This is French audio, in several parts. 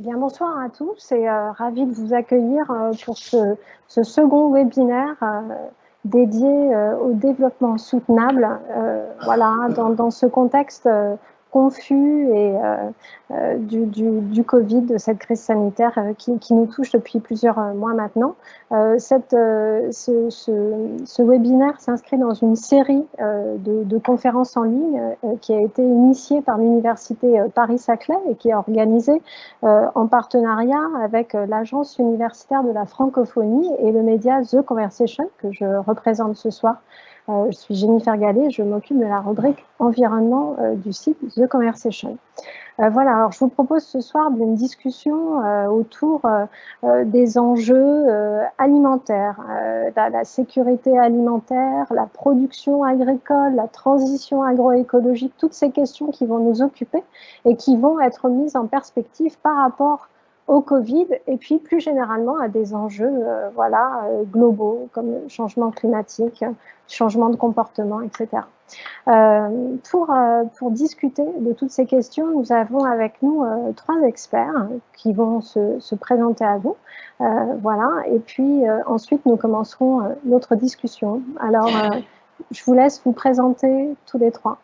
Bien, bonsoir à tous et ravie de vous accueillir pour ce second webinaire dédié au développement soutenable. Voilà, dans ce contexte confus et du Covid, de cette crise sanitaire qui nous touche depuis plusieurs mois maintenant. Ce webinaire s'inscrit dans une série de conférences en ligne qui a été initiée par l'Université Paris-Saclay et qui est organisée en partenariat avec l'Agence universitaire de la francophonie et le média The Conversation que je représente ce soir. Je suis Jennifer Gallet, je m'occupe de la rubrique environnement du site The Conversation. Voilà, alors je vous propose ce soir d'une discussion autour des enjeux alimentaires, la sécurité alimentaire, la production agricole, la transition agroécologique, toutes ces questions qui vont nous occuper et qui vont être mises en perspective par rapport au Covid et puis plus généralement à des enjeux globaux comme le changement climatique, changement de comportement, etc. Pour discuter de toutes ces questions, nous avons avec nous trois experts qui vont se présenter à vous. Voilà, et puis ensuite nous commencerons notre discussion. Alors, je vous laisse vous présenter tous les trois.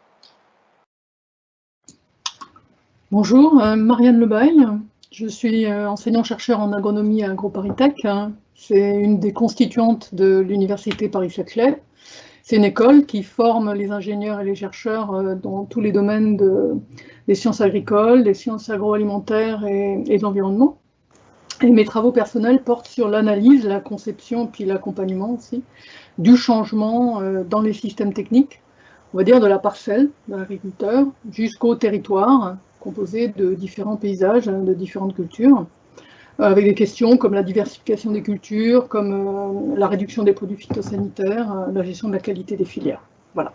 Bonjour, Marianne Lebaille. Je suis enseignant-chercheur en agronomie à AgroParisTech. C'est une des constituantes de l'Université Paris-Saclay. C'est une école qui forme les ingénieurs et les chercheurs dans tous les domaines des sciences agricoles, des sciences agroalimentaires et de l'environnement. Et mes travaux personnels portent sur l'analyse, la conception, puis l'accompagnement aussi, du changement dans les systèmes techniques, on va dire de la parcelle de l'agriculteur jusqu'au territoire, composé de différents paysages, de différentes cultures, avec des questions comme la diversification des cultures, comme la réduction des produits phytosanitaires, la gestion de la qualité des filières. Voilà.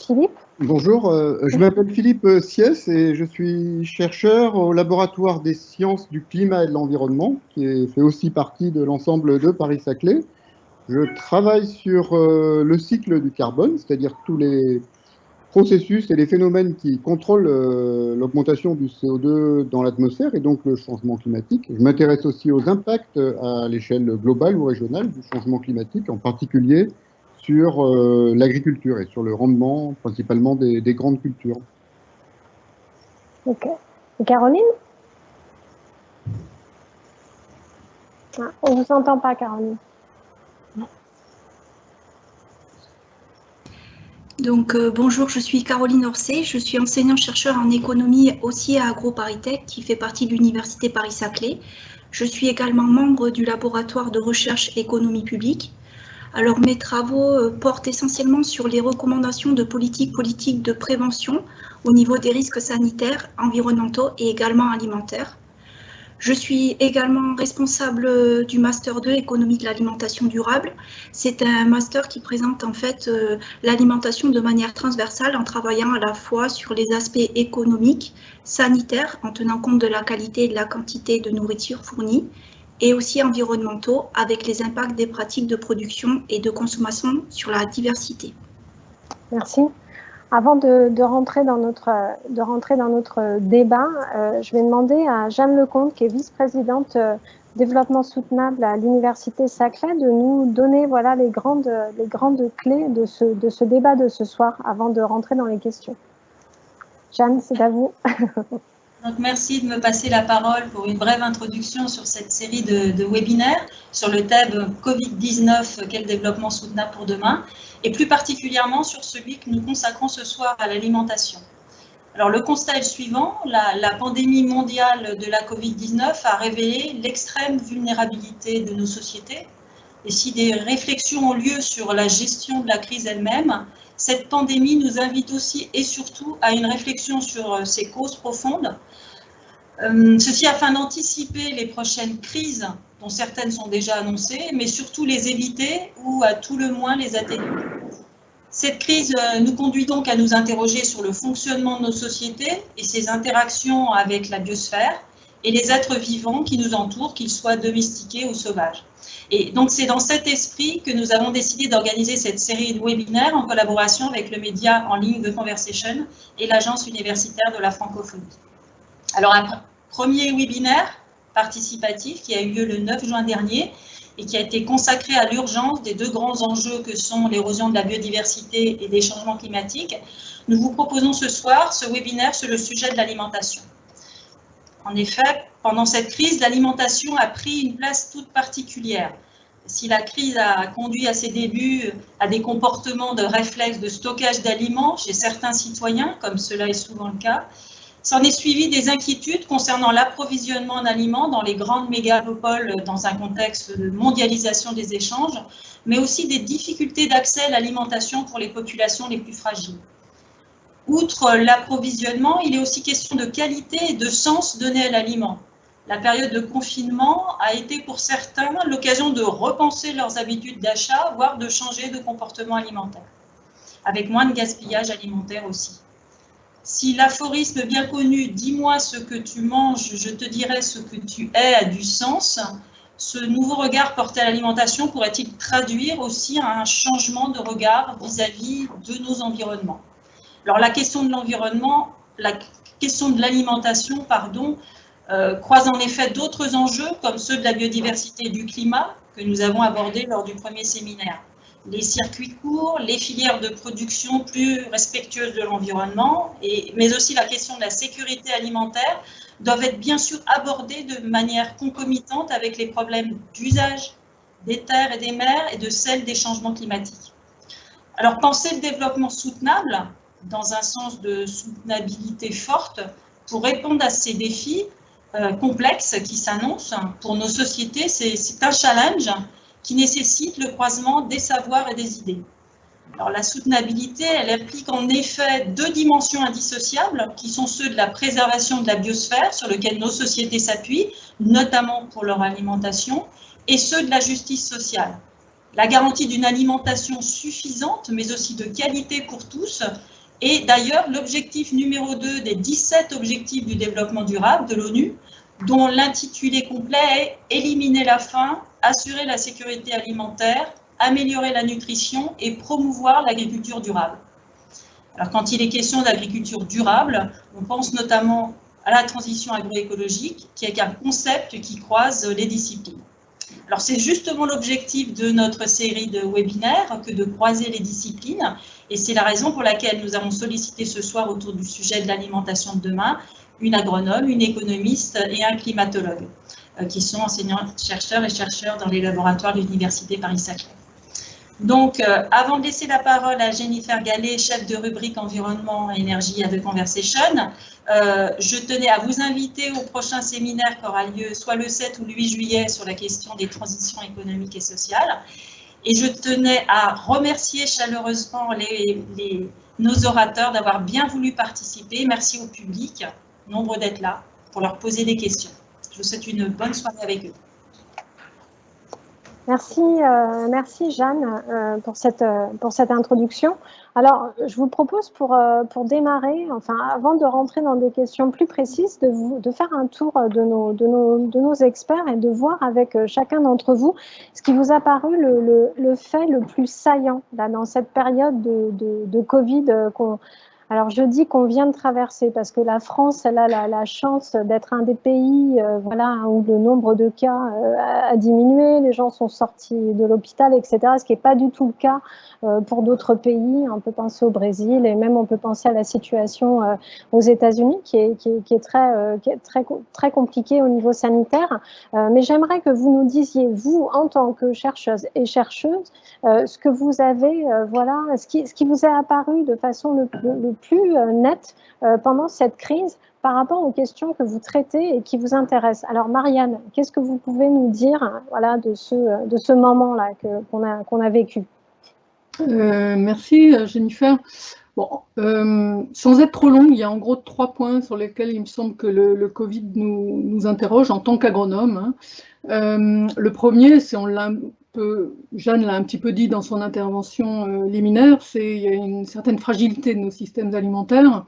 Philippe ? Bonjour, je m'appelle Philippe Siès et je suis chercheur au laboratoire des sciences du climat et de l'environnement, qui fait aussi partie de l'ensemble de Paris-Saclay. Je travaille sur le cycle du carbone, c'est-à-dire tous les processus et les phénomènes qui contrôlent l'augmentation du CO2 dans l'atmosphère et donc le changement climatique. Je m'intéresse aussi aux impacts à l'échelle globale ou régionale du changement climatique, en particulier sur l'agriculture et sur le rendement principalement des grandes cultures. Ok. Et Caroline ? On ne vous entend pas, Caroline. Donc, bonjour, je suis Caroline Orsay, je suis enseignant-chercheur en économie aussi à AgroParisTech, qui fait partie de l'Université Paris-Saclay. Je suis également membre du laboratoire de recherche économie publique. Alors, mes travaux portent essentiellement sur les recommandations de politique de prévention au niveau des risques sanitaires, environnementaux et également alimentaires. Je suis également responsable du Master 2 Économie de l'alimentation durable. C'est un master qui présente en fait l'alimentation de manière transversale en travaillant à la fois sur les aspects économiques, sanitaires, en tenant compte de la qualité et de la quantité de nourriture fournie, et aussi environnementaux avec les impacts des pratiques de production et de consommation sur la diversité. Merci. Avant de rentrer dans notre débat, je vais demander à Jeanne Lecomte, qui est vice-présidente développement soutenable à l'Université Saclay, de nous donner voilà, les grandes clés de ce débat de ce soir, avant de rentrer dans les questions. Jeanne, c'est à vous. Donc, merci de me passer la parole pour une brève introduction sur cette série de webinaires sur le thème Covid-19, quel développement soutenable pour demain, et plus particulièrement sur celui que nous consacrons ce soir à l'alimentation. Alors, le constat est le suivant, la pandémie mondiale de la Covid-19 a révélé l'extrême vulnérabilité de nos sociétés. Et si des réflexions ont lieu sur la gestion de la crise elle-même, cette pandémie nous invite aussi et surtout à une réflexion sur ses causes profondes. Ceci afin d'anticiper les prochaines crises, dont certaines sont déjà annoncées, mais surtout les éviter ou à tout le moins les atténuer. Cette crise nous conduit donc à nous interroger sur le fonctionnement de nos sociétés et ses interactions avec la biosphère, et les êtres vivants qui nous entourent, qu'ils soient domestiqués ou sauvages. Et donc, c'est dans cet esprit que nous avons décidé d'organiser cette série de webinaires en collaboration avec le média en ligne The Conversation et l'Agence universitaire de la francophonie. Alors, un premier webinaire participatif qui a eu lieu le 9 juin dernier et qui a été consacré à l'urgence des deux grands enjeux que sont l'érosion de la biodiversité et des changements climatiques. Nous vous proposons ce soir ce webinaire sur le sujet de l'alimentation. En effet, pendant cette crise, l'alimentation a pris une place toute particulière. Si la crise a conduit à ses débuts à des comportements de réflexe de stockage d'aliments chez certains citoyens, comme cela est souvent le cas, s'en est suivi des inquiétudes concernant l'approvisionnement en aliments dans les grandes mégalopoles dans un contexte de mondialisation des échanges, mais aussi des difficultés d'accès à l'alimentation pour les populations les plus fragiles. Outre l'approvisionnement, il est aussi question de qualité et de sens donné à l'aliment. La période de confinement a été pour certains l'occasion de repenser leurs habitudes d'achat, voire de changer de comportement alimentaire, avec moins de gaspillage alimentaire aussi. Si l'aphorisme bien connu « dis-moi ce que tu manges, je te dirai ce que tu es » a du sens, ce nouveau regard porté à l'alimentation pourrait-il traduire aussi un changement de regard vis-à-vis de nos environnements? Alors la question de l'environnement, la question de l'alimentation, croise en effet d'autres enjeux comme ceux de la biodiversité et du climat que nous avons abordés lors du premier séminaire. Les circuits courts, les filières de production plus respectueuses de l'environnement, mais aussi la question de la sécurité alimentaire doivent être bien sûr abordées de manière concomitante avec les problèmes d'usage des terres et des mers et de celle des changements climatiques. Alors penser le développement soutenable dans un sens de soutenabilité forte pour répondre à ces défis complexes qui s'annoncent pour nos sociétés, c'est un challenge qui nécessite le croisement des savoirs et des idées. Alors la soutenabilité, elle implique en effet deux dimensions indissociables qui sont ceux de la préservation de la biosphère sur lequel nos sociétés s'appuient, notamment pour leur alimentation, et ceux de la justice sociale. La garantie d'une alimentation suffisante, mais aussi de qualité pour tous, et d'ailleurs l'objectif numéro 2 des 17 objectifs du développement durable de l'ONU, dont l'intitulé complet est « Éliminer la faim, assurer la sécurité alimentaire, améliorer la nutrition et promouvoir l'agriculture durable ». Alors quand il est question d'agriculture durable, on pense notamment à la transition agroécologique, qui est un concept qui croise les disciplines. Alors c'est justement l'objectif de notre série de webinaires que de croiser les disciplines, et c'est la raison pour laquelle nous avons sollicité ce soir autour du sujet de l'alimentation de demain une agronome, une économiste et un climatologue, qui sont enseignants-chercheurs et chercheurs dans les laboratoires de l'Université Paris-Saclay. Donc, avant de laisser la parole à Jennifer Gallet, chef de rubrique environnement et énergie à The Conversation, je tenais à vous inviter au prochain séminaire qui aura lieu soit le 7 ou le 8 juillet sur la question des transitions économiques et sociales. Et je tenais à remercier chaleureusement nos orateurs d'avoir bien voulu participer. Merci au public, nombreux d'être là, pour leur poser des questions. Je vous souhaite une bonne soirée avec eux. Merci Jeanne pour cette introduction. Alors, je vous propose pour démarrer, enfin avant de rentrer dans des questions plus précises, de faire un tour de nos experts et de voir avec chacun d'entre vous ce qui vous a paru le fait le plus saillant là, dans cette période de Covid Alors, je dis qu'on vient de traverser parce que la France, elle a la chance d'être un des pays où le nombre de cas a diminué, les gens sont sortis de l'hôpital, etc., ce qui n'est pas du tout le cas pour d'autres pays. On peut penser au Brésil et même on peut penser à la situation aux États-Unis qui est très compliquée au niveau sanitaire. Mais j'aimerais que vous nous disiez, vous, en tant que chercheuses et chercheuses, ce que vous avez, ce qui vous est apparu de façon le plus nette pendant cette crise par rapport aux questions que vous traitez et qui vous intéressent. Alors Marianne, qu'est-ce que vous pouvez nous dire de ce moment-là qu'on a vécu? Merci Jennifer. Bon, sans être trop long, il y a en gros 3 points sur lesquels il me semble que le Covid nous interroge en tant qu'agronome. Le premier, c'est Jeanne l'a un petit peu dit dans son intervention liminaire, il y a une certaine fragilité de nos systèmes alimentaires.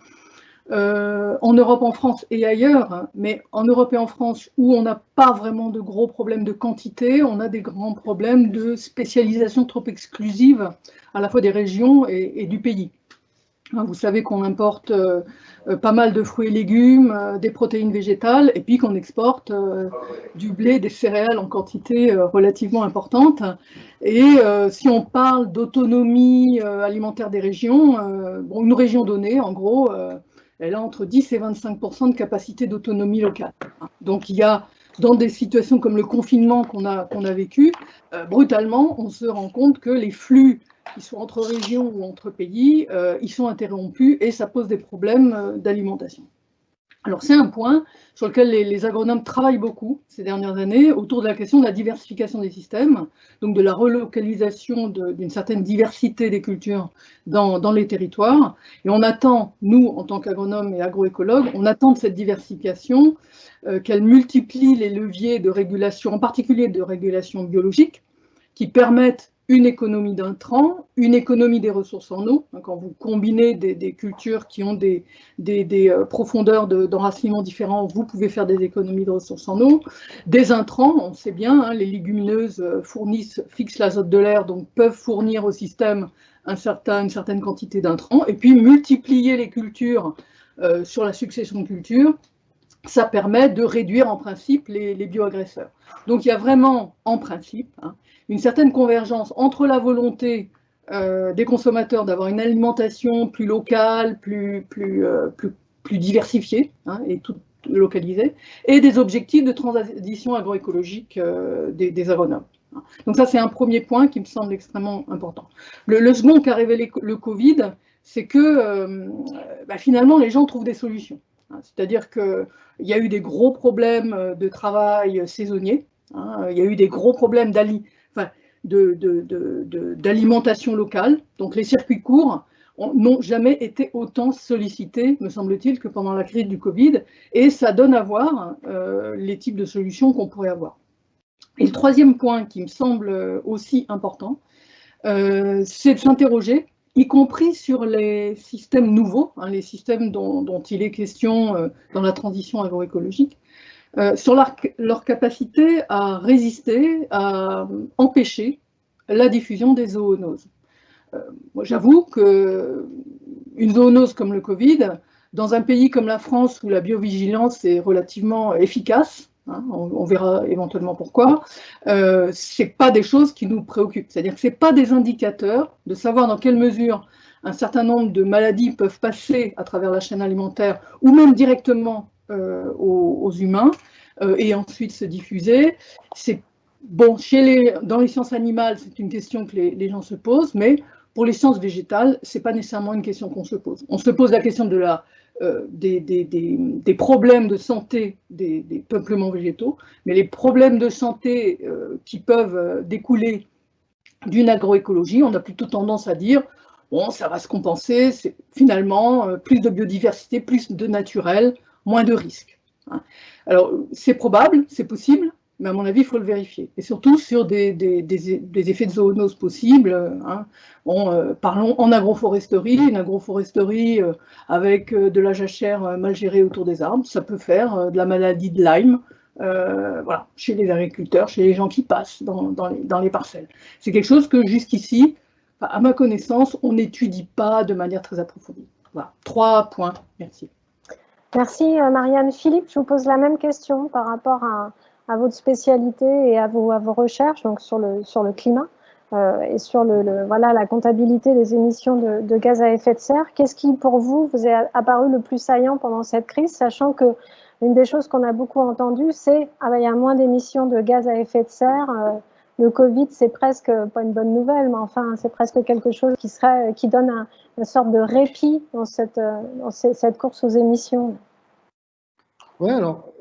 en Europe, en France et ailleurs, hein, mais en Europe et en France, où on n'a pas vraiment de gros problèmes de quantité, on a des grands problèmes de spécialisation trop exclusive, à la fois des régions et du pays. Vous savez qu'on importe pas mal de fruits et légumes, des protéines végétales, et puis qu'on exporte du blé, des céréales en quantité relativement importante. Et si on parle d'autonomie alimentaire des régions, bon, une région donnée, en gros, elle a entre 10 et 25% de capacité d'autonomie locale. Donc il y a, dans des situations comme le confinement qu'on a vécu, brutalement, on se rend compte que les flux qui sont entre régions ou entre pays, ils sont interrompus et ça pose des problèmes d'alimentation. Alors c'est un point sur lequel les agronomes travaillent beaucoup ces dernières années autour de la question de la diversification des systèmes, donc de la relocalisation d'une certaine diversité des cultures dans les territoires. Et on attend, nous, en tant qu'agronomes et agroécologues, on attend de cette diversification qu'elle multiplie les leviers de régulation, en particulier de régulation biologique, qui permettent une économie d'intrants, une économie des ressources en eau. Quand vous combinez des cultures qui ont des profondeurs d'enracinement différents, vous pouvez faire des économies de ressources en eau. Des intrants, on sait bien, hein, les légumineuses fixent l'azote de l'air, donc peuvent fournir au système une certaine quantité d'intrants. Et puis multiplier les cultures sur la succession de cultures, ça permet de réduire en principe les bioagresseurs. Donc il y a vraiment, en principe, hein, une certaine convergence entre la volonté des consommateurs d'avoir une alimentation plus locale, plus diversifiée, hein, et toute localisée, et des objectifs de transition agroécologique des agronomes. Donc ça, c'est un premier point qui me semble extrêmement important. Le second qu'a révélé le Covid, c'est que finalement, les gens trouvent des solutions. C'est-à-dire qu'il y a eu des gros problèmes de travail saisonnier, hein, il y a eu des gros problèmes d'alimentation locale. Donc les circuits courts n'ont jamais été autant sollicités, me semble-t-il, que pendant la crise du Covid, et ça donne à voir les types de solutions qu'on pourrait avoir. Et le troisième point qui me semble aussi important, c'est de s'interroger, y compris sur les systèmes nouveaux, hein, les systèmes dont il est question dans la transition agroécologique, sur leur capacité à résister, à empêcher la diffusion des zoonoses. Moi, j'avoue qu'une zoonose comme le Covid, dans un pays comme la France où la biovigilance est relativement efficace, hein, on verra éventuellement pourquoi, c'est pas des choses qui nous préoccupent. C'est-à-dire que c'est pas des indicateurs de savoir dans quelle mesure un certain nombre de maladies peuvent passer à travers la chaîne alimentaire ou même directement aux humains et ensuite se diffuser. C'est bon, dans les sciences animales, c'est une question que les gens se posent, mais pour les sciences végétales, ce n'est pas nécessairement une question qu'on se pose. On se pose la question des problèmes de santé des peuplements végétaux, mais les problèmes de santé qui peuvent découler d'une agroécologie, on a plutôt tendance à dire bon, ça va se compenser, c'est finalement plus de biodiversité, plus de naturel, moins de risques. Hein. Alors, c'est probable, c'est possible, mais à mon avis, il faut le vérifier. Et surtout sur des effets de zoonose possibles. Hein. Parlons en agroforesterie. Une agroforesterie avec de la jachère mal gérée autour des arbres, ça peut faire de la maladie de Lyme, voilà, chez les agriculteurs, chez les gens qui passent dans les parcelles. C'est quelque chose que jusqu'ici, à ma connaissance, on n'étudie pas de manière très approfondie. Voilà, 3 points. Merci. Merci Marianne. Philippe, je vous pose la même question par rapport à votre spécialité et à vos recherches, donc sur le climat et sur voilà, la comptabilité des émissions de gaz à effet de serre. Qu'est-ce qui, pour vous est apparu le plus saillant pendant cette crise, sachant que une des choses qu'on a beaucoup entendues, c'est il y a moins d'émissions de gaz à effet de serre. Le Covid, c'est presque pas une bonne nouvelle, mais enfin, c'est presque quelque chose qui donne une sorte de répit dans cette course aux émissions. Oui, alors,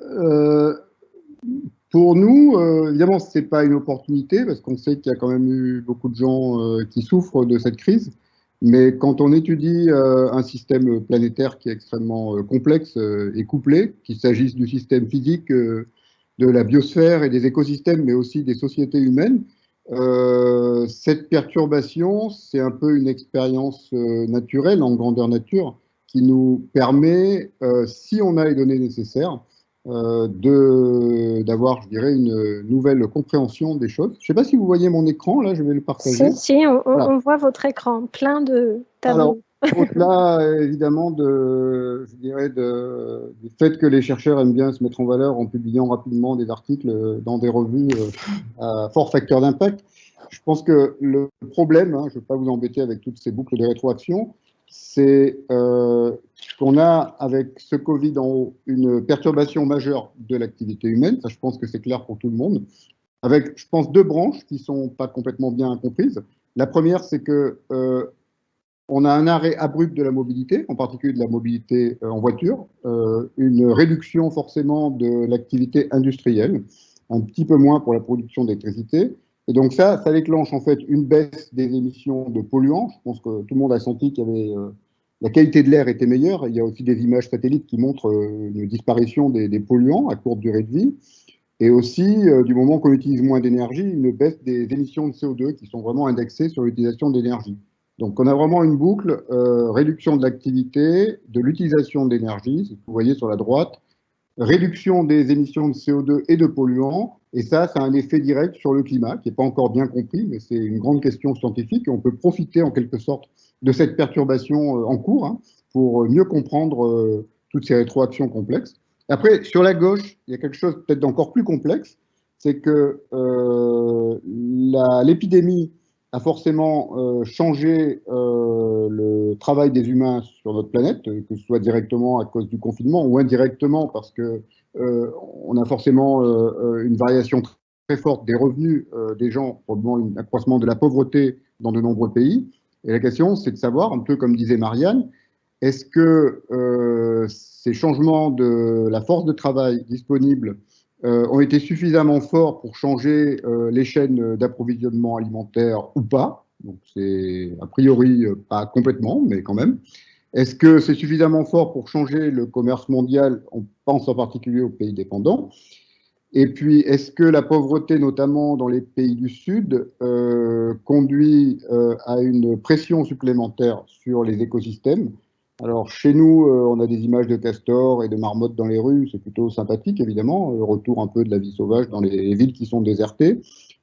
pour nous, évidemment, ce n'est pas une opportunité, parce qu'on sait qu'il y a quand même eu beaucoup de gens qui souffrent de cette crise. Mais quand on étudie un système planétaire qui est extrêmement complexe et couplé, qu'il s'agisse du système physique, de la biosphère et des écosystèmes, mais aussi des sociétés humaines, cette perturbation, c'est un peu une expérience naturelle en grandeur nature qui nous permet, si on a les données nécessaires, d'avoir, je dirais, une nouvelle compréhension des choses. Je ne sais pas si vous voyez mon écran, là, je vais le partager. Si, voilà. On voit votre écran, plein de tableaux. Au-delà, évidemment, je dirais du fait que les chercheurs aiment bien se mettre en valeur en publiant rapidement des articles dans des revues à fort facteur d'impact, je pense que le problème, je ne vais pas vous embêter avec toutes ces boucles de rétroaction, c'est qu'on a, avec ce Covid en haut, une perturbation majeure de l'activité humaine. Ça, je pense que c'est clair pour tout le monde. Avec, je pense, deux branches qui ne sont pas complètement bien comprises. La première, c'est que on a un arrêt abrupt de la mobilité, en particulier de la mobilité en voiture, une réduction forcément de l'activité industrielle, un petit peu moins pour la production d'électricité. Et donc ça déclenche en fait une baisse des émissions de polluants. Je pense que tout le monde a senti qu'il y avait la qualité de l'air était meilleure. Il y a aussi des images satellites qui montrent une disparition des polluants à courte durée de vie. Et aussi, du moment qu'on utilise moins d'énergie, une baisse des émissions de CO2 qui sont vraiment indexées sur l'utilisation d'énergie. Donc on a vraiment une boucle, réduction de l'activité, de l'utilisation d'énergie, c'est ce que vous voyez sur la droite, réduction des émissions de CO2 et de polluants, et ça a un effet direct sur le climat, qui n'est pas encore bien compris, mais c'est une grande question scientifique, et on peut profiter en quelque sorte de cette perturbation en cours pour mieux comprendre toutes ces rétroactions complexes. Après, sur la gauche, il y a quelque chose peut-être d'encore plus complexe, c'est que l'épidémie a forcément changé le travail des humains sur notre planète, que ce soit directement à cause du confinement ou indirectement parce que on a forcément une variation très forte des revenus des gens, probablement un accroissement de la pauvreté dans de nombreux pays. Et la question, c'est de savoir, un peu comme disait Marianne, est-ce que ces changements de la force de travail disponible ont été suffisamment forts pour changer les chaînes d'approvisionnement alimentaire ou pas? Donc c'est a priori pas complètement, mais quand même. Est-ce que c'est suffisamment fort pour changer le commerce mondial? On pense en particulier aux pays dépendants. Et puis, est-ce que la pauvreté, notamment dans les pays du Sud, conduit à une pression supplémentaire sur les écosystèmes? Alors, chez nous, on a des images de castors et de marmottes dans les rues, c'est plutôt sympathique, évidemment, le retour un peu de la vie sauvage dans les villes qui sont désertées.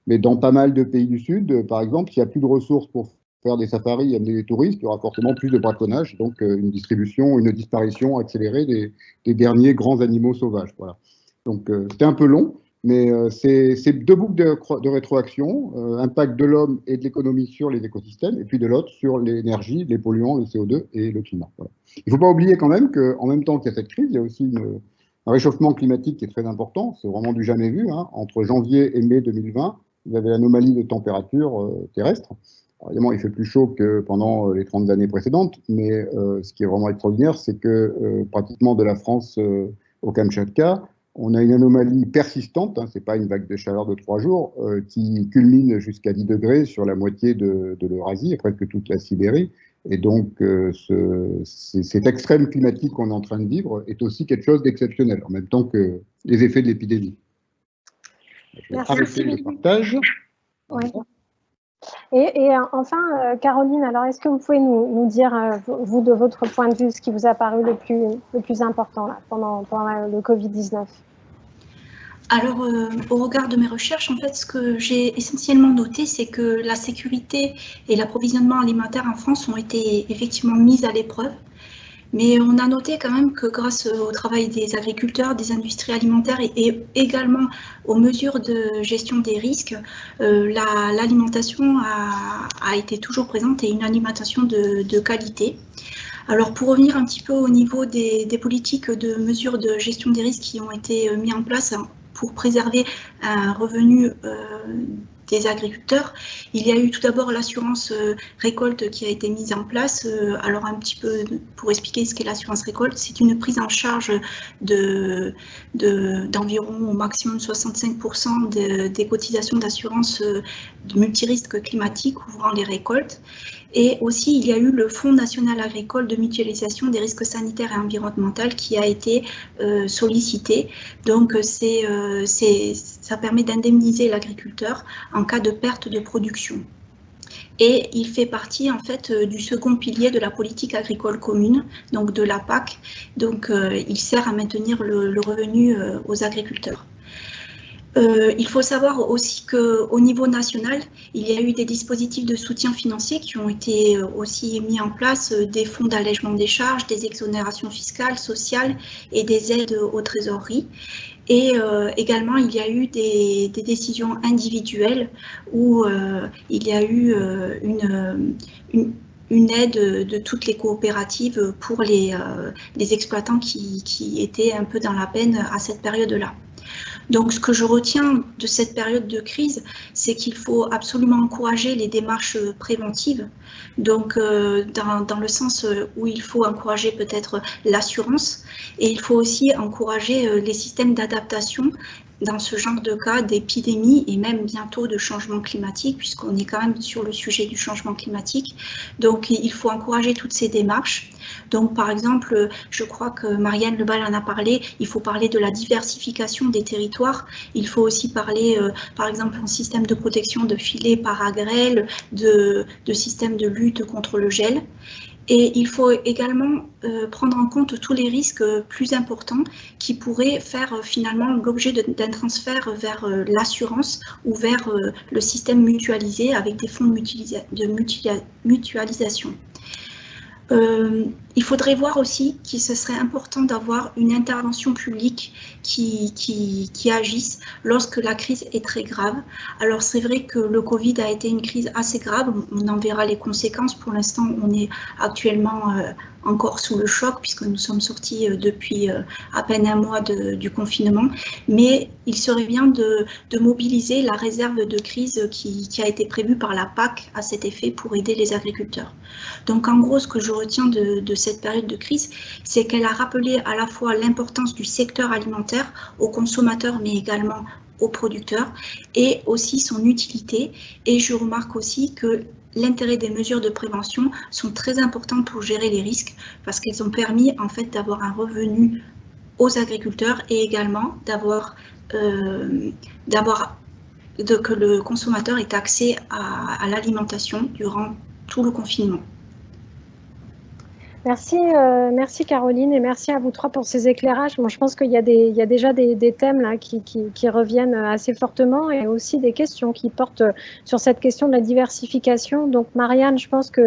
Mais dans pas mal de pays du Sud, par exemple, s'il n'y a plus de ressources pour faire des safaris et amener des touristes, il y aura forcément plus de braconnage, donc une disparition accélérée des derniers grands animaux sauvages. Voilà. Donc, c'était un peu long, mais c'est deux boucles de rétroaction, impact de l'homme et de l'économie sur les écosystèmes, et puis de l'autre sur l'énergie, les polluants, le CO2 et le climat. Voilà. Il ne faut pas oublier quand même qu'en même temps qu'il y a cette crise, il y a aussi un réchauffement climatique qui est très important, c'est vraiment du jamais vu. Entre janvier et mai 2020, vous avez l'anomalie de température terrestre. Alors, évidemment, il fait plus chaud que pendant les 30 années précédentes, mais ce qui est vraiment extraordinaire, c'est que pratiquement de la France au Kamtchatka, on a une anomalie persistante, ce n'est pas une vague de chaleur de 3 jours, qui culmine jusqu'à 10 degrés sur la moitié de l'Eurasie, et presque toute la Sibérie. Et donc, cet extrême climatique qu'on est en train de vivre est aussi quelque chose d'exceptionnel, en même temps que les effets de l'épidémie. Je vais arrêter le partage. Oui. Et enfin, Caroline, alors est-ce que vous pouvez nous dire, vous, de votre point de vue, ce qui vous a paru le plus important là, pendant le Covid-19? Alors, au regard de mes recherches, en fait, ce que j'ai essentiellement noté, c'est que la sécurité et l'approvisionnement alimentaire en France ont été effectivement mises à l'épreuve. Mais on a noté quand même que grâce au travail des agriculteurs, des industries alimentaires et également aux mesures de gestion des risques, l'alimentation a été toujours présente et une alimentation de qualité. Alors pour revenir un petit peu au niveau des politiques de mesures de gestion des risques qui ont été mis en place pour préserver un revenu des agriculteurs, il y a eu tout d'abord l'assurance récolte qui a été mise en place. Alors un petit peu pour expliquer ce qu'est l'assurance récolte, c'est une prise en charge d'environ au maximum 65% des cotisations d'assurance de multirisques climatiques couvrant les récoltes. Et aussi, il y a eu le Fonds national agricole de mutualisation des risques sanitaires et environnementaux qui a été sollicité. Donc, ça permet d'indemniser l'agriculteur en cas de perte de production. Et il fait partie en fait du second pilier de la politique agricole commune, donc de la PAC. Donc il sert à maintenir le revenu aux agriculteurs. Il faut savoir aussi qu'au niveau national, il y a eu des dispositifs de soutien financier qui ont été aussi mis en place, des fonds d'allègement des charges, des exonérations fiscales, sociales et des aides aux trésoreries. Et également, il y a eu des décisions individuelles où il y a eu une aide de toutes les coopératives pour les exploitants qui étaient un peu dans la peine à cette période-là. Donc, ce que je retiens de cette période de crise, c'est qu'il faut absolument encourager les démarches préventives. Donc, dans le sens où il faut encourager peut-être l'assurance, et il faut aussi encourager les systèmes d'adaptation dans ce genre de cas d'épidémie et même bientôt de changement climatique, puisqu'on est quand même sur le sujet du changement climatique. Donc, il faut encourager toutes ces démarches. Donc, par exemple, je crois que Marianne Lebail en a parlé, il faut parler de la diversification des territoires. Il faut aussi parler, par exemple, d'un système de protection de filets paragrêle, de système de lutte contre le gel. Et il faut également prendre en compte tous les risques plus importants qui pourraient faire finalement l'objet d'un transfert vers l'assurance ou vers le système mutualisé avec des fonds de mutualisation. Il faudrait voir aussi que ce serait important d'avoir une intervention publique qui agisse lorsque la crise est très grave. Alors c'est vrai que le Covid a été une crise assez grave, on en verra les conséquences. Pour l'instant, on est actuellement encore sous le choc puisque nous sommes sortis depuis à peine un mois du confinement. Mais il serait bien de mobiliser la réserve de crise qui a été prévue par la PAC à cet effet pour aider les agriculteurs. Donc en gros, ce que je retiens de cette période de crise, c'est qu'elle a rappelé à la fois l'importance du secteur alimentaire aux consommateurs, mais également aux producteurs, et aussi son utilité. Et je remarque aussi que l'intérêt des mesures de prévention sont très importantes pour gérer les risques, parce qu'elles ont permis en fait d'avoir un revenu aux agriculteurs et également que le consommateur ait accès à l'alimentation durant tout le confinement. Merci, merci Caroline, et merci à vous trois pour ces éclairages. Moi, je pense qu'il y a déjà des thèmes là qui reviennent assez fortement, et aussi des questions qui portent sur cette question de la diversification. Donc Marianne, je pense que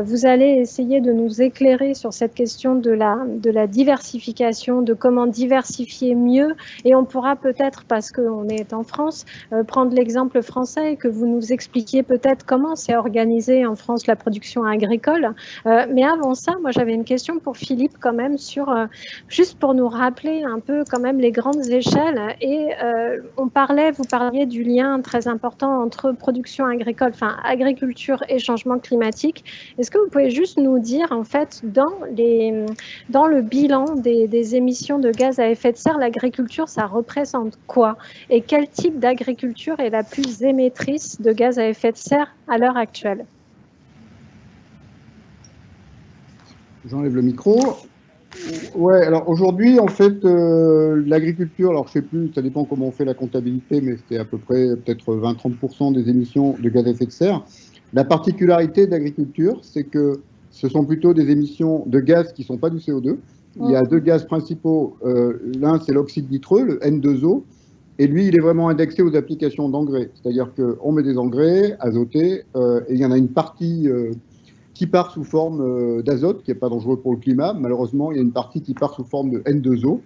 vous allez essayer de nous éclairer sur cette question de la diversification, de comment diversifier mieux, et on pourra peut-être, parce qu'on est en France, prendre l'exemple français et que vous nous expliquiez peut-être comment c'est organisé en France la production agricole. Mais avant ça, moi j'avais une question pour Philippe quand même sur, juste pour nous rappeler un peu quand même les grandes échelles, et vous parliez du lien très important entre production agricole, enfin agriculture et changement climatique. Est-ce que vous pouvez juste nous dire en fait dans le bilan des émissions de gaz à effet de serre, l'agriculture ça représente quoi, et quel type d'agriculture est la plus émettrice de gaz à effet de serre à l'heure actuelle? J'enlève le micro. Ouais, alors aujourd'hui, en fait, l'agriculture, alors je sais plus, ça dépend comment on fait la comptabilité, mais c'est à peu près peut-être 20-30% des émissions de gaz à effet de serre. La particularité de l'agriculture, c'est que ce sont plutôt des émissions de gaz qui ne sont pas du CO2. Il y a deux gaz principaux. L'un, c'est l'oxyde nitreux, le N2O, et lui, il est vraiment indexé aux applications d'engrais. C'est-à-dire qu'on met des engrais azotés, et il y en a une partie qui part sous forme d'azote, qui n'est pas dangereux pour le climat. Malheureusement, il y a une partie qui part sous forme de N2O.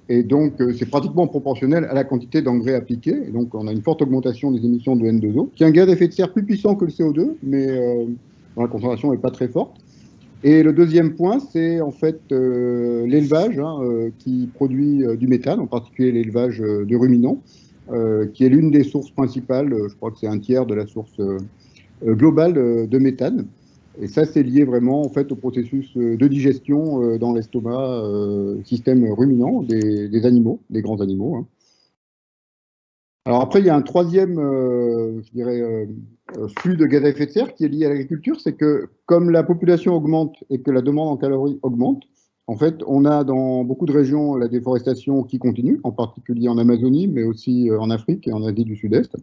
Et donc, c'est pratiquement proportionnel à la quantité d'engrais appliqués. Et donc, on a une forte augmentation des émissions de N2O, qui est un gaz à effet de serre plus puissant que le CO2, mais dont la concentration n'est pas très forte. Et le deuxième point, c'est en fait l'élevage qui produit du méthane, en particulier l'élevage de ruminants, qui est l'une des sources principales, je crois que c'est un tiers de la source globale de méthane. Et ça, c'est lié vraiment en fait au processus de digestion dans l'estomac, système ruminant des animaux, des grands animaux. Hein. Alors après, il y a un troisième, je dirais, flux de gaz à effet de serre qui est lié à l'agriculture, c'est que comme la population augmente et que la demande en calories augmente, en fait, on a dans beaucoup de régions la déforestation qui continue, en particulier en Amazonie, mais aussi en Afrique et en Asie du Sud-Est.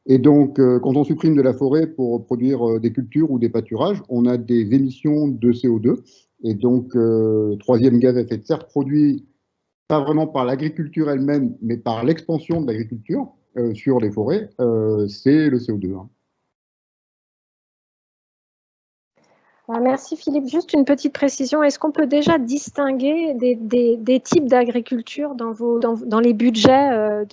Et donc, quand on supprime de la forêt pour produire des cultures ou des pâturages, on a des émissions de CO2. Et donc, troisième gaz à effet de serre produit pas vraiment par l'agriculture elle-même, mais par l'expansion de l'agriculture sur les forêts, c'est le CO2. Merci Philippe. Juste une petite précision. Est-ce qu'on peut déjà distinguer des types d'agriculture dans les budgets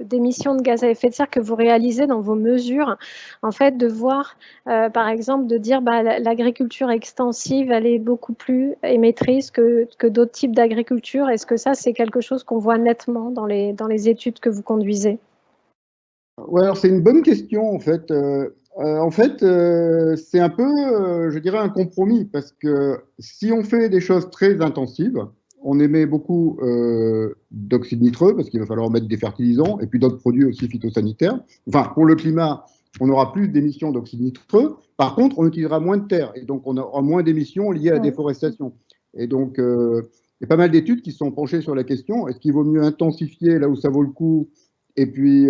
d'émissions de gaz à effet de serre que vous réalisez dans vos mesures? En fait, de voir, par exemple, de dire l'agriculture extensive, elle est beaucoup plus émettrice que d'autres types d'agriculture. Est-ce que ça, c'est quelque chose qu'on voit nettement dans les études que vous conduisez? Ouais, alors c'est une bonne question en fait. C'est un peu, je dirais, un compromis parce que si on fait des choses très intensives, on émet beaucoup d'oxyde nitreux parce qu'il va falloir mettre des fertilisants et puis d'autres produits aussi phytosanitaires. Enfin, pour le climat, on aura plus d'émissions d'oxyde nitreux. Par contre, on utilisera moins de terre et donc on aura moins d'émissions liées à la déforestation. Et donc, il y a pas mal d'études qui se sont penchées sur la question. Est-ce qu'il vaut mieux intensifier là où ça vaut le coup et puis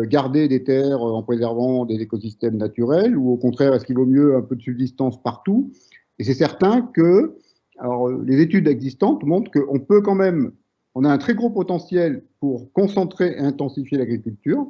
garder des terres en préservant des écosystèmes naturels, ou au contraire, est-ce qu'il vaut mieux un peu de subsistance partout? Et c'est certain que, alors, les études existantes montrent qu'on peut quand même, on a un très gros potentiel pour concentrer et intensifier l'agriculture.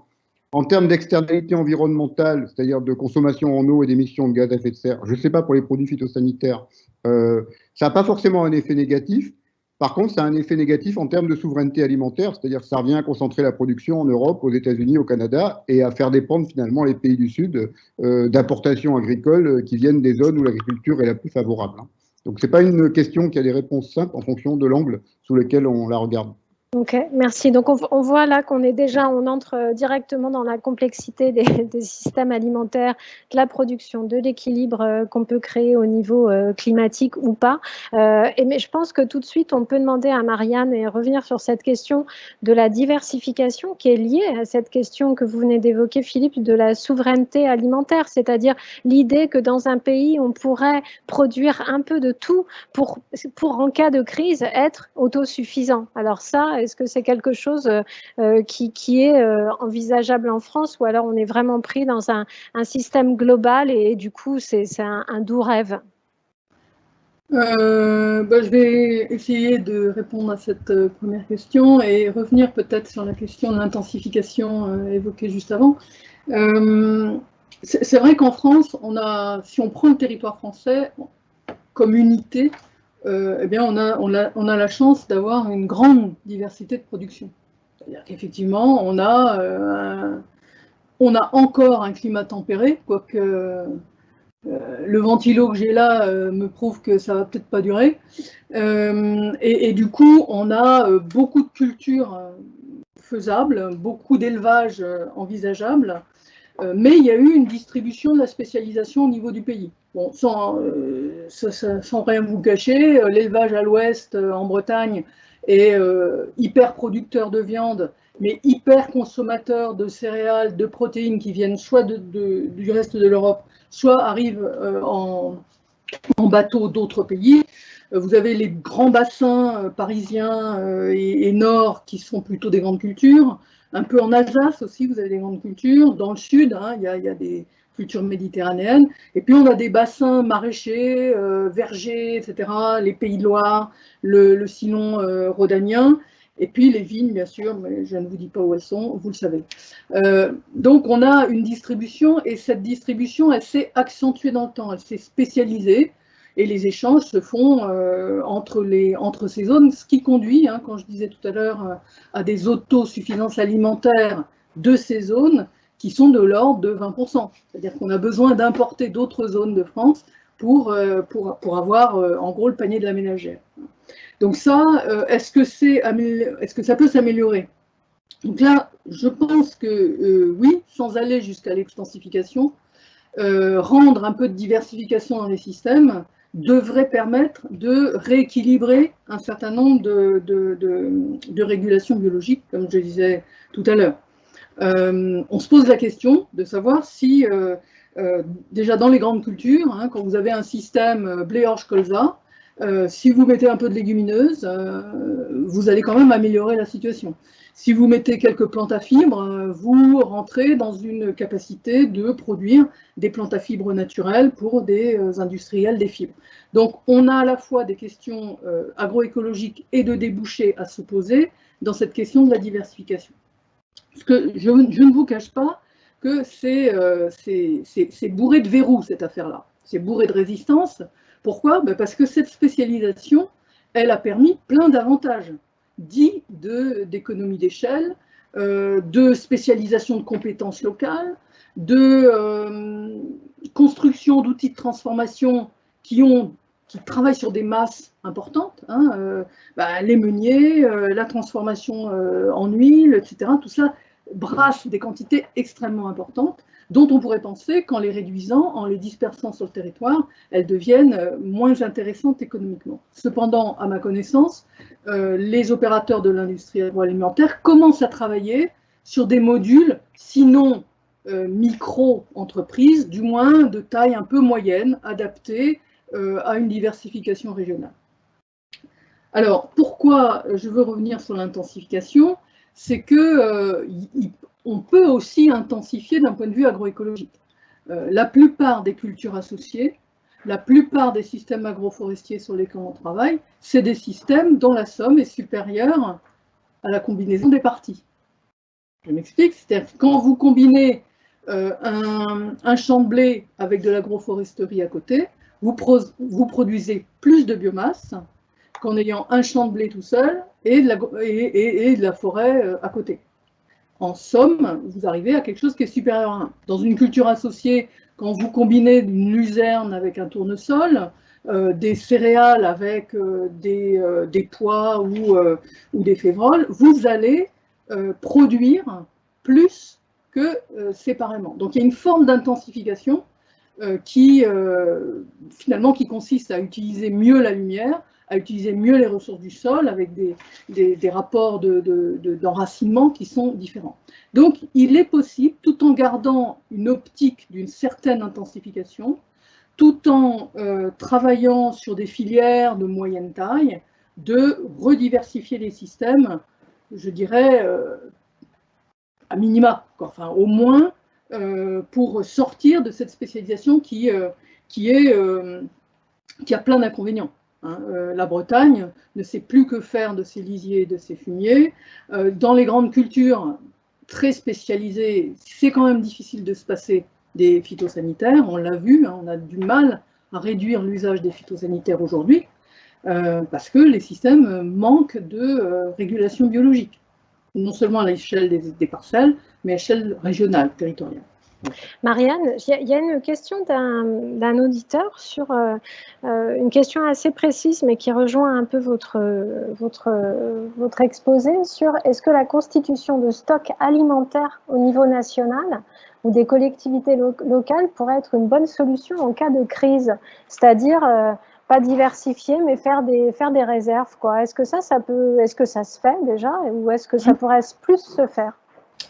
En termes d'externalité environnementale, c'est-à-dire de consommation en eau et d'émissions de gaz à effet de serre, je ne sais pas pour les produits phytosanitaires, ça n'a pas forcément un effet négatif. Par contre, ça a un effet négatif en termes de souveraineté alimentaire, c'est-à-dire que ça revient à concentrer la production en Europe, aux États-Unis, au Canada, et à faire dépendre finalement les pays du Sud d'importations agricoles qui viennent des zones où l'agriculture est la plus favorable. Donc, ce n'est pas une question qui a des réponses simples en fonction de l'angle sous lequel on la regarde. Ok, merci. Donc, on voit là qu'on on entre directement dans la complexité des systèmes alimentaires, de la production, de l'équilibre qu'on peut créer au niveau climatique ou pas. Mais je pense que tout de suite, on peut demander à Marianne et revenir sur cette question de la diversification qui est liée à cette question que vous venez d'évoquer, Philippe, de la souveraineté alimentaire, c'est-à-dire l'idée que dans un pays, on pourrait produire un peu de tout pour en cas de crise, être autosuffisant. Alors ça, est-ce que c'est quelque chose qui est envisageable en France, ou alors on est vraiment pris dans un système global et du coup c'est un doux rêve? Je vais essayer de répondre à cette première question et revenir peut-être sur la question de l'intensification évoquée juste avant. C'est vrai qu'en France, si on prend le territoire français comme unité, eh bien on a la chance d'avoir une grande diversité de production. C'est-à-dire qu'effectivement, on a encore un climat tempéré, quoique le ventilo que j'ai là me prouve que ça va peut-être pas durer. Et du coup, on a beaucoup de cultures faisables, beaucoup d'élevages envisageables. Mais il y a eu une distribution de la spécialisation au niveau du pays. Bon, sans rien vous cacher, l'élevage à l'ouest, en Bretagne, est hyper producteur de viande, mais hyper consommateur de céréales, de protéines qui viennent soit du reste de l'Europe, soit arrivent en bateau d'autres pays. Vous avez les grands bassins parisiens et nord qui sont plutôt des grandes cultures. Un peu en Alsace aussi, vous avez des grandes cultures. Dans le sud, il y a des cultures méditerranéennes. Et puis, on a des bassins maraîchers, vergers, etc. Les Pays de Loire, le Sillon rhodanien. Et puis, les vignes, bien sûr, mais je ne vous dis pas où elles sont, vous le savez. Donc, on a une distribution, et cette distribution, elle s'est accentuée dans le temps, elle s'est spécialisée. Et les échanges se font entre ces zones, ce qui conduit, quand je disais tout à l'heure, à des autosuffisances alimentaires de ces zones qui sont de l'ordre de 20%. C'est-à-dire qu'on a besoin d'importer d'autres zones de France pour avoir, en gros, le panier de la ménagère. Donc ça, est-ce que ça peut s'améliorer? Donc là, je pense que oui, sans aller jusqu'à l'extensification, rendre un peu de diversification dans les systèmes devrait permettre de rééquilibrer un certain nombre de régulations biologiques, comme je disais tout à l'heure. On se pose la question de savoir si, déjà dans les grandes cultures, quand vous avez un système blé-orge-colza, Si vous mettez un peu de légumineuses, vous allez quand même améliorer la situation. Si vous mettez quelques plantes à fibres, vous rentrez dans une capacité de produire des plantes à fibres naturelles pour des industriels des fibres. Donc on a à la fois des questions agroécologiques et de débouchés à se poser dans cette question de la diversification. Parce que je ne vous cache pas que c'est bourré de verrous, cette affaire-là. C'est bourré de résistance. Pourquoi? Parce que cette spécialisation, elle a permis plein d'avantages, dits d'économie d'échelle, de spécialisation de compétences locales, de construction d'outils de transformation qui travaillent sur des masses importantes, hein, les meuniers, la transformation en huile, etc. Tout ça brasse des quantités extrêmement importantes dont on pourrait penser qu'en les réduisant, en les dispersant sur le territoire, elles deviennent moins intéressantes économiquement. Cependant, à ma connaissance, les opérateurs de l'industrie agroalimentaire commencent à travailler sur des modules, sinon micro-entreprises, du moins de taille un peu moyenne, adaptées à une diversification régionale. Alors, pourquoi je veux revenir sur l'intensification? C'est que on peut aussi intensifier d'un point de vue agroécologique. La plupart des cultures associées, la plupart des systèmes agroforestiers sur lesquels on travaille, c'est des systèmes dont la somme est supérieure à la combinaison des parties. Je m'explique, c'est-à-dire que quand vous combinez un champ de blé avec de l'agroforesterie à côté, vous produisez plus de biomasse qu'en ayant un champ de blé tout seul et de la forêt à côté. En somme, vous arrivez à quelque chose qui est supérieur à 1. Dans une culture associée, quand vous combinez une luzerne avec un tournesol, des céréales avec des pois ou des févroles, vous allez produire plus que séparément. Donc il y a une forme d'intensification qui consiste à utiliser mieux la lumière, à utiliser mieux les ressources du sol avec des rapports d'enracinement qui sont différents. Donc, il est possible, tout en gardant une optique d'une certaine intensification, tout en travaillant sur des filières de moyenne taille, de rediversifier les systèmes, je dirais, à minima, enfin, au moins pour sortir de cette spécialisation qui a plein d'inconvénients. La Bretagne ne sait plus que faire de ses lisiers et de ses fumiers. Dans les grandes cultures très spécialisées, c'est quand même difficile de se passer des phytosanitaires. On l'a vu, on a du mal à réduire l'usage des phytosanitaires aujourd'hui parce que les systèmes manquent de régulation biologique, non seulement à l'échelle des parcelles, mais à l'échelle régionale, territoriale. Marianne, il y a une question d'un auditeur sur une question assez précise, mais qui rejoint un peu votre exposé sur est-ce que la constitution de stocks alimentaires au niveau national ou des collectivités locales pourrait être une bonne solution en cas de crise, c'est-à-dire pas diversifier, mais faire des réserves, quoi. Est-ce que ça se fait déjà, ou est-ce que ça pourrait plus se faire?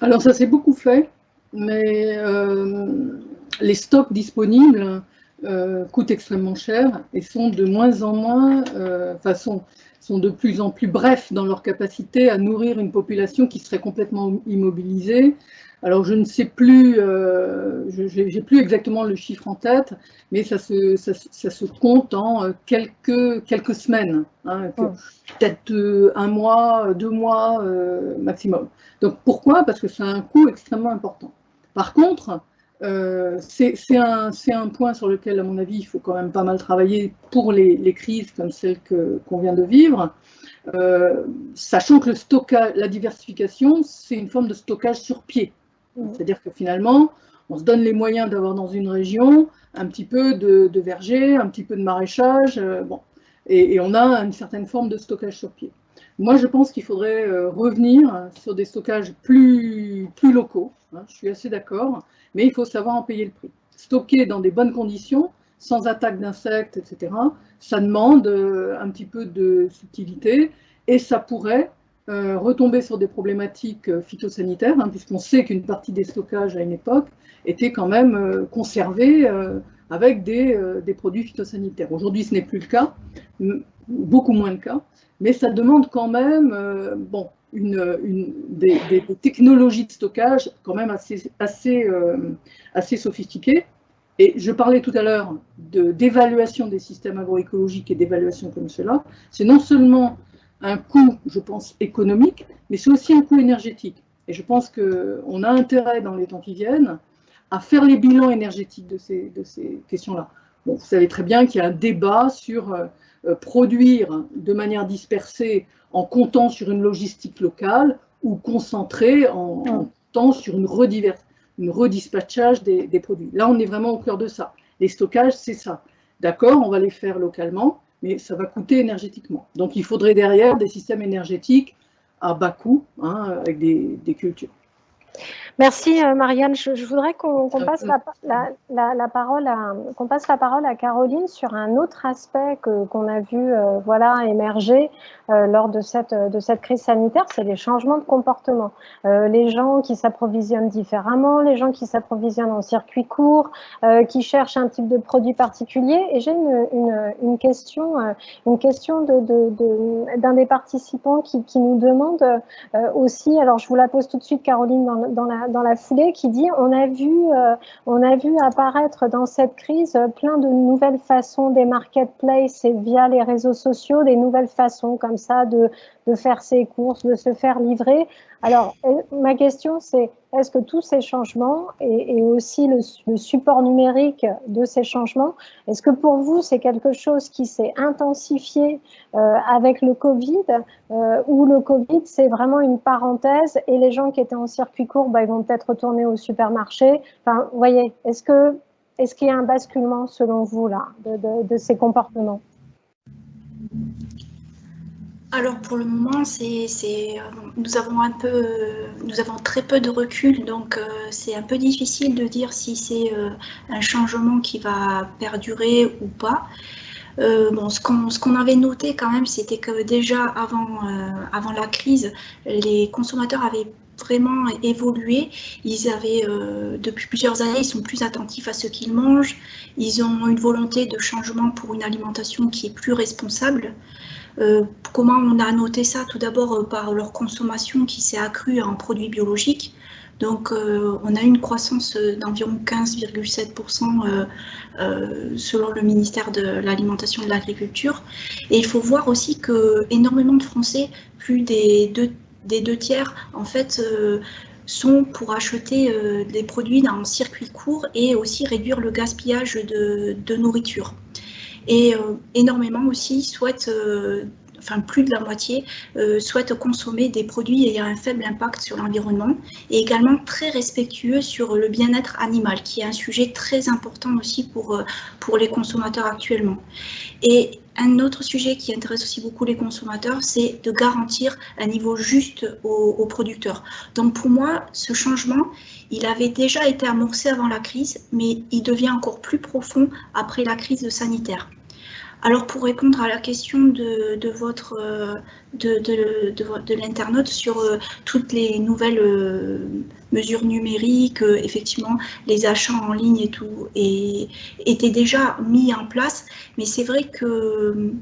Alors ça s'est beaucoup fait. Mais les stocks disponibles coûtent extrêmement cher et sont de moins en moins, sont de plus en plus brefs dans leur capacité à nourrir une population qui serait complètement immobilisée. Alors je ne sais plus, j'ai plus exactement le chiffre en tête, mais ça se compte en quelques semaines, hein, peut-être 1 mois, 2 mois maximum. Donc pourquoi? Parce que c'est un coût extrêmement important. Par contre, c'est un point sur lequel, à mon avis, il faut quand même pas mal travailler pour les crises comme celle qu'on vient de vivre, sachant que la diversification, c'est une forme de stockage sur pied. C'est-à-dire que finalement, on se donne les moyens d'avoir dans une région un petit peu de verger, un petit peu de maraîchage, et on a une certaine forme de stockage sur pied. Moi, je pense qu'il faudrait revenir sur des stockages plus locaux, hein, je suis assez d'accord, mais il faut savoir en payer le prix. Stocker dans des bonnes conditions, sans attaque d'insectes, etc., ça demande un petit peu de subtilité, et ça pourrait retomber sur des problématiques phytosanitaires, hein, puisqu'on sait qu'une partie des stockages à une époque étaient quand même conservés avec des produits phytosanitaires. Aujourd'hui, ce n'est plus le cas, beaucoup moins le cas, mais ça demande quand même des technologies de stockage quand même assez sophistiquées. Et je parlais tout à l'heure d'évaluation des systèmes agroécologiques et d'évaluation comme cela. C'est non seulement un coût, je pense, économique, mais c'est aussi un coût énergétique. Et je pense qu'on a intérêt dans les temps qui viennent à faire les bilans énergétiques de ces questions-là. Bon, vous savez très bien qu'il y a un débat sur produire de manière dispersée en comptant sur une logistique locale ou concentrée en comptant sur une redispatchage des produits. Là, on est vraiment au cœur de ça. Les stockages, c'est ça. D'accord, on va les faire localement, mais ça va coûter énergétiquement. Donc, il faudrait derrière des systèmes énergétiques à bas coût, avec des cultures. Merci Marianne. Je voudrais qu'on passe la parole à Caroline sur un autre aspect qu'on a vu émerger lors de cette crise sanitaire, c'est les changements de comportement. Les gens qui s'approvisionnent différemment, les gens qui s'approvisionnent en circuit court, qui cherchent un type de produit particulier. Et j'ai une question d'un des participants qui nous demande aussi, alors je vous la pose tout de suite Caroline dans la foulée, qui dit on a vu apparaître dans cette crise plein de nouvelles façons des marketplaces et via les réseaux sociaux, des nouvelles façons comme ça de faire ses courses, de se faire livrer. Alors, ma question, c'est est-ce que tous ces changements et aussi le support numérique de ces changements, est-ce que pour vous, c'est quelque chose qui s'est intensifié avec le Covid ou le Covid, c'est vraiment une parenthèse et les gens qui étaient en circuit court, ils vont peut-être retourner au supermarché. Enfin, vous voyez, est-ce qu'il y a un basculement selon vous là de ces comportements ? Alors pour le moment, nous avons très peu de recul, donc c'est un peu difficile de dire si c'est un changement qui va perdurer ou pas. Ce qu'on avait noté quand même, c'était que déjà avant la crise, les consommateurs avaient vraiment évolué. Ils avaient, depuis plusieurs années, ils sont plus attentifs à ce qu'ils mangent. Ils ont une volonté de changement pour une alimentation qui est plus responsable. Comment on a noté ça? Tout d'abord par leur consommation qui s'est accrue en produits biologiques. Donc, on a eu une croissance d'environ 15,7% selon le ministère de l'Alimentation et de l'Agriculture. Et il faut voir aussi que énormément de Français, plus des deux tiers, en fait, sont pour acheter des produits en circuit court et aussi réduire le gaspillage de nourriture. Et énormément aussi souhaitent, plus de la moitié, souhaitent consommer des produits ayant un faible impact sur l'environnement et également très respectueux sur le bien-être animal, qui est un sujet très important aussi pour les consommateurs actuellement. Et un autre sujet qui intéresse aussi beaucoup les consommateurs, c'est de garantir un niveau juste aux producteurs. Donc pour moi, ce changement, il avait déjà été amorcé avant la crise, mais il devient encore plus profond après la crise sanitaire. Alors pour répondre à la question de l'internaute sur toutes les nouvelles mesures numériques, effectivement les achats en ligne et tout étaient déjà mis en place, mais c'est vrai que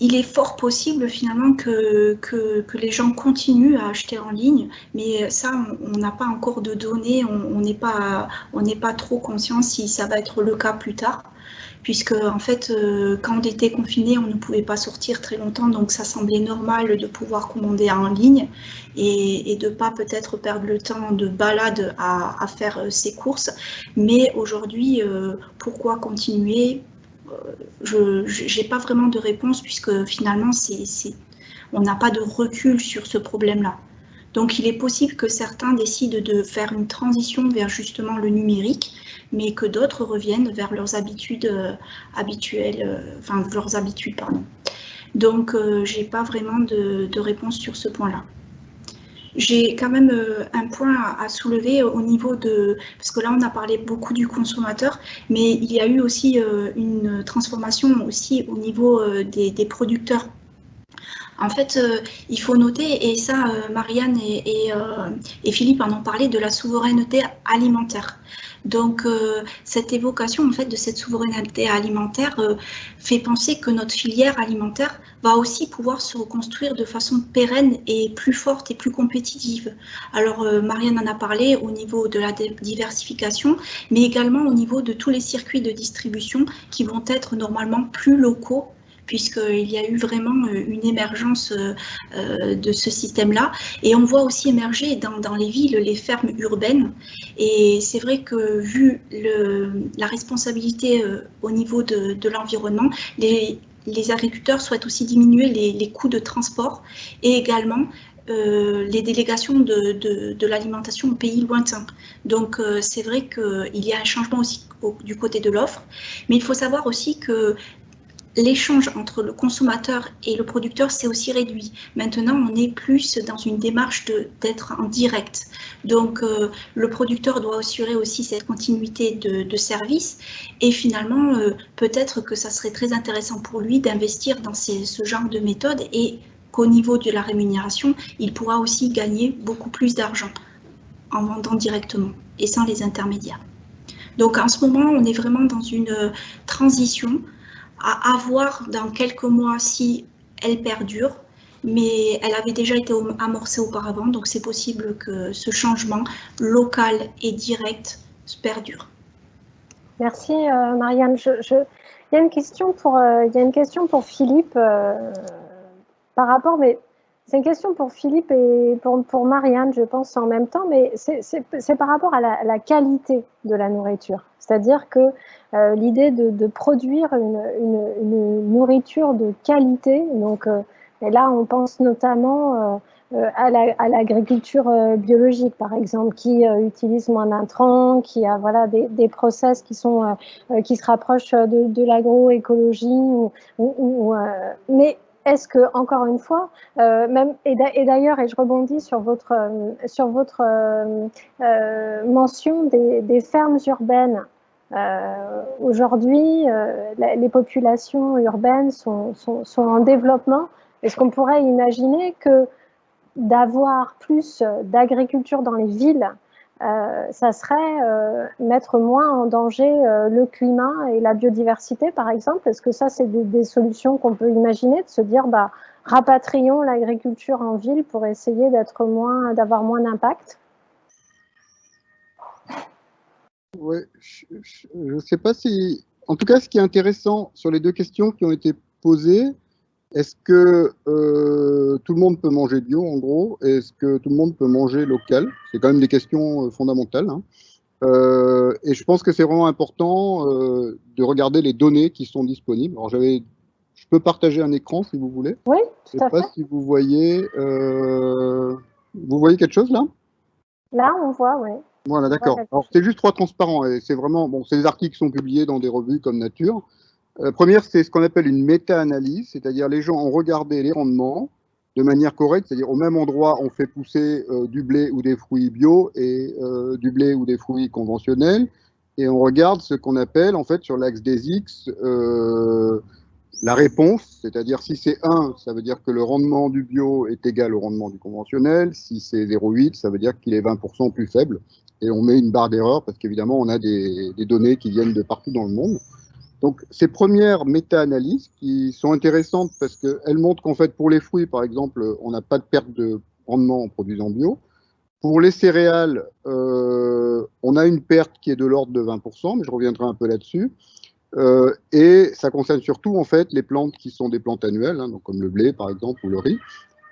il est fort possible finalement que les gens continuent à acheter en ligne, mais ça, on n'a pas encore de données, on n'est pas trop conscient si ça va être le cas plus tard. Puisque en fait, quand on était confiné, on ne pouvait pas sortir très longtemps, donc ça semblait normal de pouvoir commander en ligne et de ne pas peut-être perdre le temps de balade à faire ses courses. Mais aujourd'hui, pourquoi continuer? Je n'ai pas vraiment de réponse puisque finalement, on n'a pas de recul sur ce problème-là. Donc il est possible que certains décident de faire une transition vers justement le numérique, mais que d'autres reviennent vers leurs habitudes Donc je n'ai pas vraiment de réponse sur ce point-là. J'ai quand même un point à soulever au niveau parce que là on a parlé beaucoup du consommateur, mais il y a eu aussi une transformation aussi au niveau des producteurs. En fait, il faut noter, et ça, Marianne et Philippe en ont parlé, de la souveraineté alimentaire. Donc, cette évocation en fait de cette souveraineté alimentaire fait penser que notre filière alimentaire va aussi pouvoir se reconstruire de façon pérenne et plus forte et plus compétitive. Alors, Marianne en a parlé au niveau de la diversification, mais également au niveau de tous les circuits de distribution qui vont être normalement plus locaux, puisqu'il y a eu vraiment une émergence de ce système-là. Et on voit aussi émerger dans les villes les fermes urbaines. Et c'est vrai que vu la responsabilité au niveau de l'environnement, les agriculteurs souhaitent aussi diminuer les coûts de transport et également les délégations de l'alimentation aux pays lointains. Donc c'est vrai qu'il y a un changement aussi du côté de l'offre, mais il faut savoir aussi que l'échange entre le consommateur et le producteur s'est aussi réduit. Maintenant, on est plus dans une démarche d'être en direct. Donc, le producteur doit assurer aussi cette continuité de service. Et finalement, peut-être que ça serait très intéressant pour lui d'investir dans ce genre de méthode et qu'au niveau de la rémunération, il pourra aussi gagner beaucoup plus d'argent en vendant directement et sans les intermédiaires. Donc, en ce moment, on est vraiment dans une transition à voir dans quelques mois si elle perdure, mais elle avait déjà été amorcée auparavant, donc c'est possible que ce changement local et direct perdure. Merci Marianne. Il y a une question pour Philippe par rapport, mais c'est une question pour Philippe et pour Marianne, je pense en même temps, mais c'est par rapport à la qualité de la nourriture. C'est-à-dire que l'idée de produire une nourriture de qualité, donc, et là on pense notamment à l'agriculture biologique, par exemple, qui utilise moins d'intrants, qui a voilà, des process qui se rapprochent de l'agroécologie. Mais est-ce que, encore une fois, même, et d'ailleurs, et je rebondis sur votre mention des fermes urbaines, aujourd'hui, les populations urbaines sont en développement. Est-ce qu'on pourrait imaginer que d'avoir plus d'agriculture dans les villes, ça serait mettre moins en danger le climat et la biodiversité, par exemple? Est-ce que ça, c'est des solutions qu'on peut imaginer, de se dire, bah, rapatrions l'agriculture en ville pour essayer d'avoir moins d'impact? Oui, je ne sais pas si... En tout cas, ce qui est intéressant sur les deux questions qui ont été posées, est-ce que tout le monde peut manger bio, en gros? Est-ce que tout le monde peut manger local? C'est quand même des questions fondamentales. Hein. Et je pense que c'est vraiment important de regarder les données qui sont disponibles. Alors, je peux partager un écran si vous voulez. Oui, tout à fait. Je ne sais pas si vous voyez quelque chose là? Là, on voit, oui. Voilà, d'accord. Alors, c'est juste 3 transparents. Et c'est vraiment, bon, c'est des articles qui sont publiés dans des revues comme Nature. Première, c'est ce qu'on appelle une méta-analyse, c'est-à-dire les gens ont regardé les rendements de manière correcte, c'est-à-dire au même endroit, on fait pousser du blé ou des fruits bio et du blé ou des fruits conventionnels, et on regarde ce qu'on appelle, en fait, sur l'axe des X, la réponse, c'est-à-dire si c'est 1, ça veut dire que le rendement du bio est égal au rendement du conventionnel, si c'est 0,8, ça veut dire qu'il est 20% plus faible, et on met une barre d'erreur parce qu'évidemment, on a des données qui viennent de partout dans le monde. Donc, ces premières méta-analyses qui sont intéressantes parce qu'elles montrent qu'en fait, pour les fruits, par exemple, on n'a pas de perte de rendement en produisant bio. Pour les céréales, on a une perte qui est de l'ordre de 20%, mais je reviendrai un peu là-dessus. Et ça concerne surtout, en fait, les plantes qui sont des plantes annuelles, hein, donc comme le blé, par exemple, ou le riz,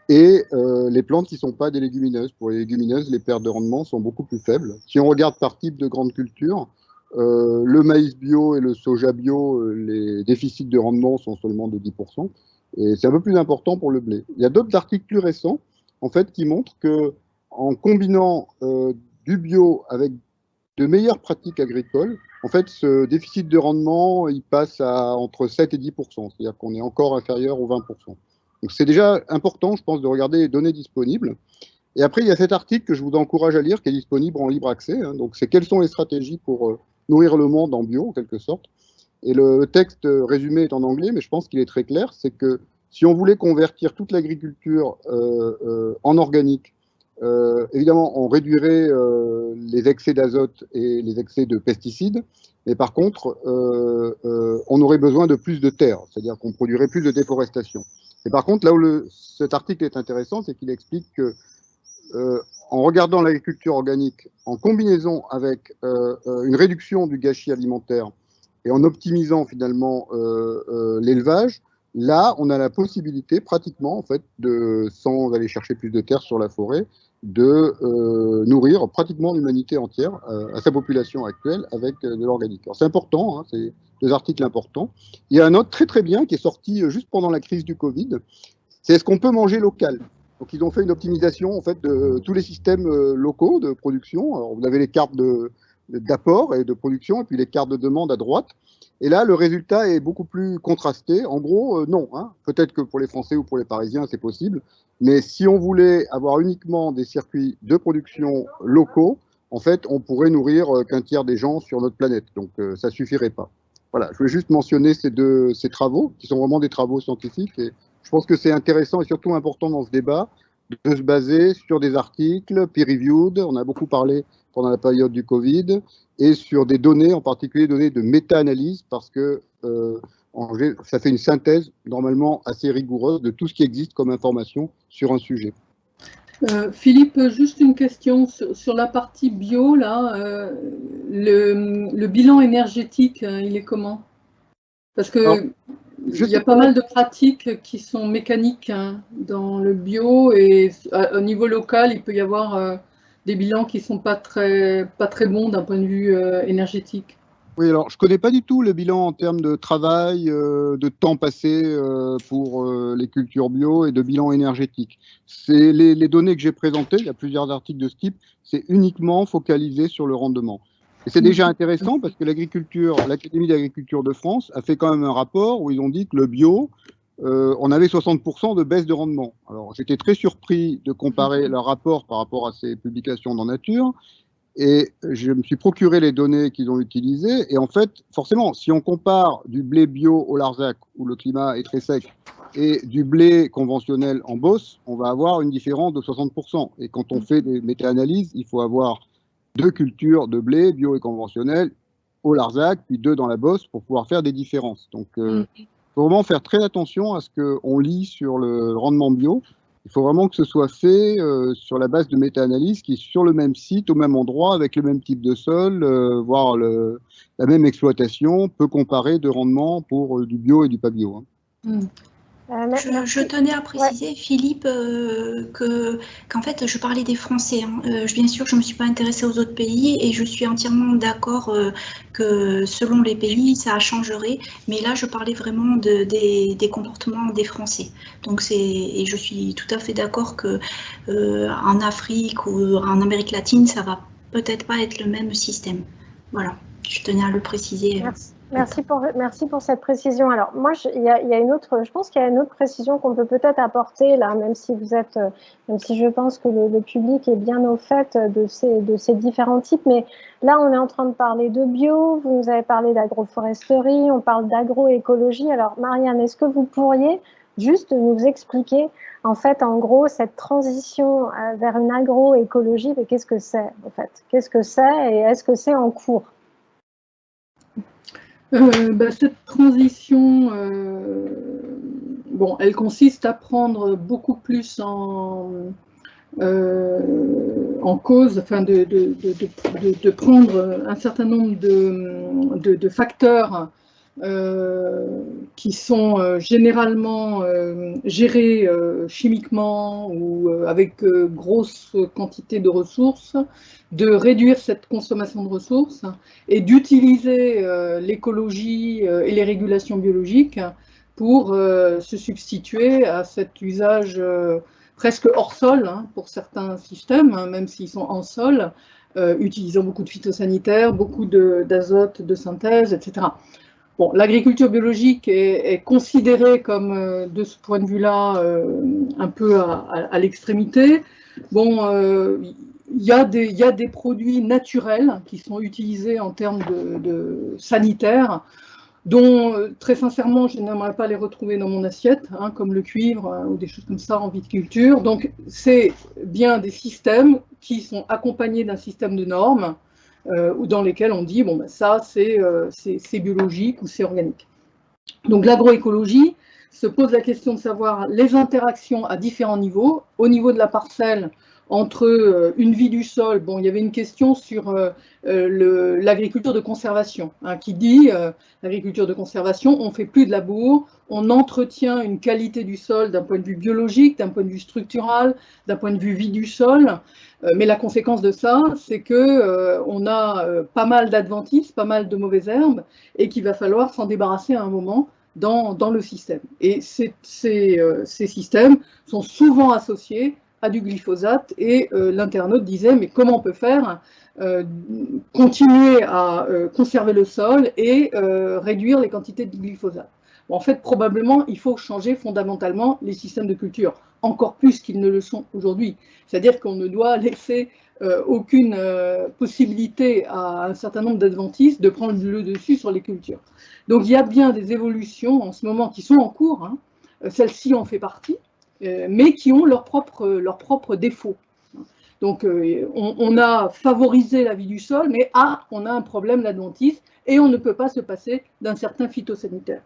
et les plantes qui ne sont pas des légumineuses. Pour les légumineuses, les pertes de rendement sont beaucoup plus faibles. Si on regarde par type de grande culture, le maïs bio et le soja bio, les déficits de rendement sont seulement de 10%, et c'est un peu plus important pour le blé. Il y a d'autres articles plus récents, en fait, qui montrent que en combinant du bio avec de meilleures pratiques agricoles, en fait, ce déficit de rendement, il passe à entre 7 et 10%, c'est-à-dire qu'on est encore inférieur aux 20%. Donc c'est déjà important, je pense, de regarder les données disponibles. Et après, il y a cet article que je vous encourage à lire, qui est disponible en libre accès. Hein, donc c'est quelles sont les stratégies pour nourrir le monde en bio, en quelque sorte. Et le texte résumé est en anglais, mais je pense qu'il est très clair, c'est que Si on voulait convertir toute l'agriculture en organique, évidemment, on réduirait les excès d'azote et les excès de pesticides, mais par contre, on aurait besoin de plus de terre, c'est-à-dire qu'on produirait plus de déforestation. Et par contre, là où cet article est intéressant, c'est qu'il explique que en regardant l'agriculture organique en combinaison avec une réduction du gâchis alimentaire et en optimisant finalement l'élevage, là, on a la possibilité pratiquement, en fait, sans aller chercher plus de terre sur la forêt, de nourrir pratiquement l'humanité entière à sa population actuelle avec de l'organique. Alors c'est important, hein, c'est deux articles importants. Il y a un autre très très bien qui est sorti juste pendant la crise du Covid, c'est est-ce qu'on peut manger local? Donc ils ont fait une optimisation en fait de tous les systèmes locaux de production. Alors, vous avez les cartes d'apport et de production et puis les cartes de demande à droite. Et là, le résultat est beaucoup plus contrasté. En gros, non. Hein. Peut-être que pour les Français ou pour les Parisiens, c'est possible. Mais si on voulait avoir uniquement des circuits de production locaux, en fait, on pourrait nourrir qu'un tiers des gens sur notre planète. Donc, ça suffirait pas. Voilà, je voulais juste mentionner ces travaux, qui sont vraiment des travaux scientifiques. Et je pense que c'est intéressant et surtout important dans ce débat de se baser sur des articles peer-reviewed. On a beaucoup parlé pendant la période du Covid, et sur des données, en particulier données de méta-analyse, parce que ça fait une synthèse normalement assez rigoureuse de tout ce qui existe comme information sur un sujet. Philippe, juste une question sur la partie bio, là, le bilan énergétique, il est comment? Parce que il y a pas mal de pratiques qui sont mécaniques hein, dans le bio, et au niveau local, il peut y avoir des bilans qui ne sont pas très bons d'un point de vue énergétique. Oui, alors je ne connais pas du tout le bilan en termes de travail, de temps passé pour les cultures bio et de bilan énergétique. C'est les données que j'ai présentées, il y a plusieurs articles de ce type, c'est uniquement focalisé sur le rendement. Et c'est déjà intéressant parce que l'Académie d'agriculture de France a fait quand même un rapport où ils ont dit que le bio, on avait 60% de baisse de rendement. Alors j'étais très surpris de comparer leur rapport par rapport à ces publications dans Nature. Et je me suis procuré les données qu'ils ont utilisées. Et en fait, forcément, si on compare du blé bio au Larzac, où le climat est très sec, et du blé conventionnel en Beauce, on va avoir une différence de 60%. Et quand on fait des méta-analyses, il faut avoir 2 cultures de blé, bio et conventionnel, au Larzac, puis 2 dans la Beauce, pour pouvoir faire des différences. Donc, il faut vraiment faire très attention à ce qu'on lit sur le rendement bio. Il faut vraiment que ce soit fait sur la base de méta-analyse qui est sur le même site, au même endroit, avec le même type de sol, voire la même exploitation, peut comparer de rendement pour du bio et du pas bio. Hein. Je tenais à préciser, Philippe, qu'en fait, je parlais des Français. Hein. Bien sûr, je ne me suis pas intéressée aux autres pays et je suis entièrement d'accord que selon les pays, ça changerait. Mais là, je parlais vraiment des comportements des Français. Donc, et je suis tout à fait d'accord que en Afrique ou en Amérique latine, ça va peut-être pas être le même système. Voilà, je tenais à le préciser. Merci pour cette précision. Alors moi, je pense qu'il y a une autre précision qu'on peut peut-être apporter là, même si je pense que le public est bien au fait de ces différents types. Mais là, on est en train de parler de bio. Vous nous avez parlé d'agroforesterie, on parle d'agroécologie. Alors Marianne, est-ce que vous pourriez juste nous expliquer en fait, en gros, cette transition vers une agroécologie, mais qu'est-ce que c'est en fait? Qu'est-ce que c'est et est-ce que c'est en cours? Cette transition, elle consiste à prendre beaucoup plus en cause, enfin de prendre un certain nombre de facteurs qui sont généralement gérés chimiquement ou avec grosse quantité de ressources, de réduire cette consommation de ressources et d'utiliser l'écologie et les régulations biologiques pour se substituer à cet usage presque hors sol hein, pour certains systèmes, hein, même s'ils sont en sol, utilisant beaucoup de phytosanitaires, beaucoup d'azote, de synthèse, etc. Bon, l'agriculture biologique est considérée comme, de ce point de vue-là, un peu à l'extrémité. Bon, il y a des produits naturels qui sont utilisés en termes de sanitaires. dont très sincèrement je n'aimerais pas les retrouver dans mon assiette, hein, comme le cuivre ou des choses comme ça en viticulture. Donc c'est bien des systèmes qui sont accompagnés d'un système de normes ou dans lesquels on dit bon ben ça c'est biologique ou c'est organique. Donc l'agroécologie se pose la question de savoir les interactions à différents niveaux. Au niveau de la parcelle, entre une vie du sol, bon, il y avait une question sur l'agriculture de conservation, hein, qui dit l'agriculture de conservation, on ne fait plus de labour, on entretient une qualité du sol d'un point de vue biologique, d'un point de vue structural, d'un point de vue vie du sol, mais la conséquence de ça, c'est qu'on a pas mal d'adventices, pas mal de mauvaises herbes, et qu'il va falloir s'en débarrasser à un moment dans le système. Et ces systèmes sont souvent associés à du glyphosate, et l'internaute disait mais comment on peut faire continuer à conserver le sol et réduire les quantités de glyphosate. Bon, en fait, probablement, il faut changer fondamentalement les systèmes de culture, encore plus qu'ils ne le sont aujourd'hui. C'est-à-dire qu'on ne doit laisser aucune possibilité à un certain nombre d'adventistes de prendre le dessus sur les cultures. Donc il y a bien des évolutions en ce moment qui sont en cours, hein. Celle-ci en fait partie, mais qui ont leurs propres défauts. Donc on a favorisé la vie du sol, mais on a un problème d'adventisme et on ne peut pas se passer d'un certain phytosanitaire.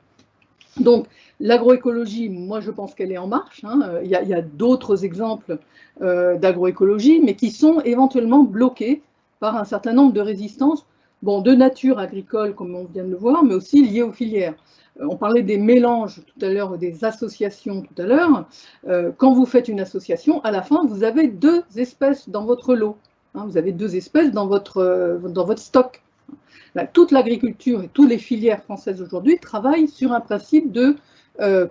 Donc l'agroécologie, moi je pense qu'elle est en marche, hein. Il y a d'autres exemples d'agroécologie, mais qui sont éventuellement bloqués par un certain nombre de résistances, bon, de nature agricole, comme on vient de le voir, mais aussi liées aux filières. On parlait des mélanges tout à l'heure, des associations tout à l'heure. Quand vous faites une association, à la fin, vous avez 2 espèces dans votre lot. Hein, vous avez 2 espèces dans votre stock. Toute l'agriculture et toutes les filières françaises aujourd'hui travaillent sur un principe de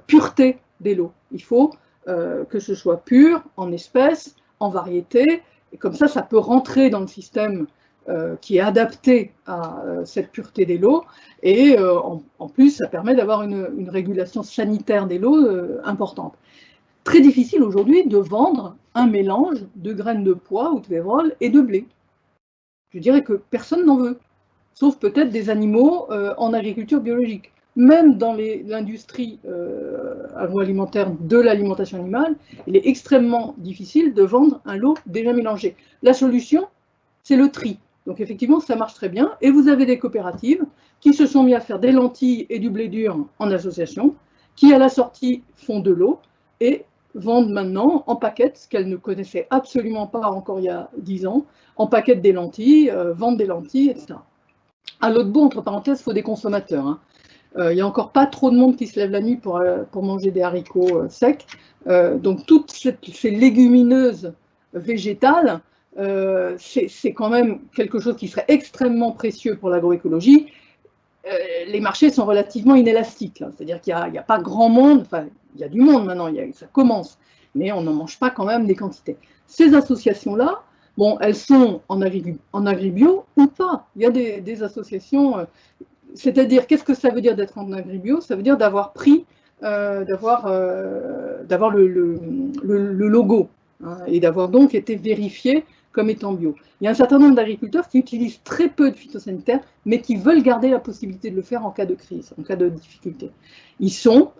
pureté des lots. Il faut que ce soit pur, en espèces, en variété, et comme ça peut rentrer dans le système qui est adapté à cette pureté des lots, et en plus ça permet d'avoir une régulation sanitaire des lots importante. Très difficile aujourd'hui de vendre un mélange de graines de pois ou de vérole et de blé. Je dirais que personne n'en veut, sauf peut-être des animaux en agriculture biologique. Même dans l'industrie agroalimentaire de l'alimentation animale, il est extrêmement difficile de vendre un lot déjà mélangé. La solution, c'est le tri. Donc effectivement, ça marche très bien. Et vous avez des coopératives qui se sont mis à faire des lentilles et du blé dur en association, qui à la sortie font de l'eau et vendent maintenant en paquettes, ce qu'elles ne connaissaient absolument pas encore il y a 10 ans, en paquettes des lentilles, vendent des lentilles, etc. À l'autre bout, entre parenthèses, il faut des consommateurs, hein. Il n'y a encore pas trop de monde qui se lève la nuit pour manger des haricots secs. Donc toutes ces légumineuses végétales, c'est quand même quelque chose qui serait extrêmement précieux pour l'agroécologie. Les marchés sont relativement inélastiques, hein. C'est-à-dire qu'il n'y a pas grand monde, enfin il y a du monde maintenant, ça commence, mais on n'en mange pas quand même des quantités. Ces associations-là, bon, elles sont en agribio ou pas. Il y a des associations, c'est-à-dire, qu'est-ce que ça veut dire d'être en agribio? Ça veut dire d'avoir pris, d'avoir le logo, hein, et d'avoir donc été vérifié comme étant bio. Il y a un certain nombre d'agriculteurs qui utilisent très peu de phytosanitaires, mais qui veulent garder la possibilité de le faire en cas de crise, en cas de difficulté. Ils sont,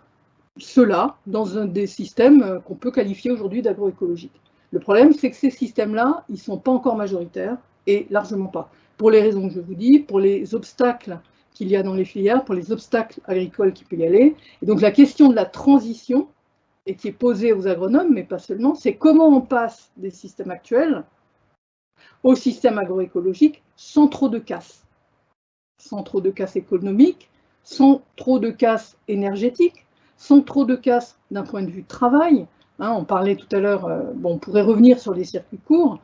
ceux-là, dans un des systèmes qu'on peut qualifier aujourd'hui d'agroécologiques. Le problème, c'est que ces systèmes-là, ils ne sont pas encore majoritaires, et largement pas. Pour les raisons que je vous dis, pour les obstacles qu'il y a dans les filières, pour les obstacles agricoles qui peuvent y aller. Et donc la question de la transition, et qui est posée aux agronomes, mais pas seulement, c'est comment on passe des systèmes actuels au système agroécologique sans trop de casse. Sans trop de casse économique, sans trop de casse énergétique, sans trop de casse d'un point de vue travail. Hein, on parlait tout à l'heure, bon, on pourrait revenir sur les circuits courts.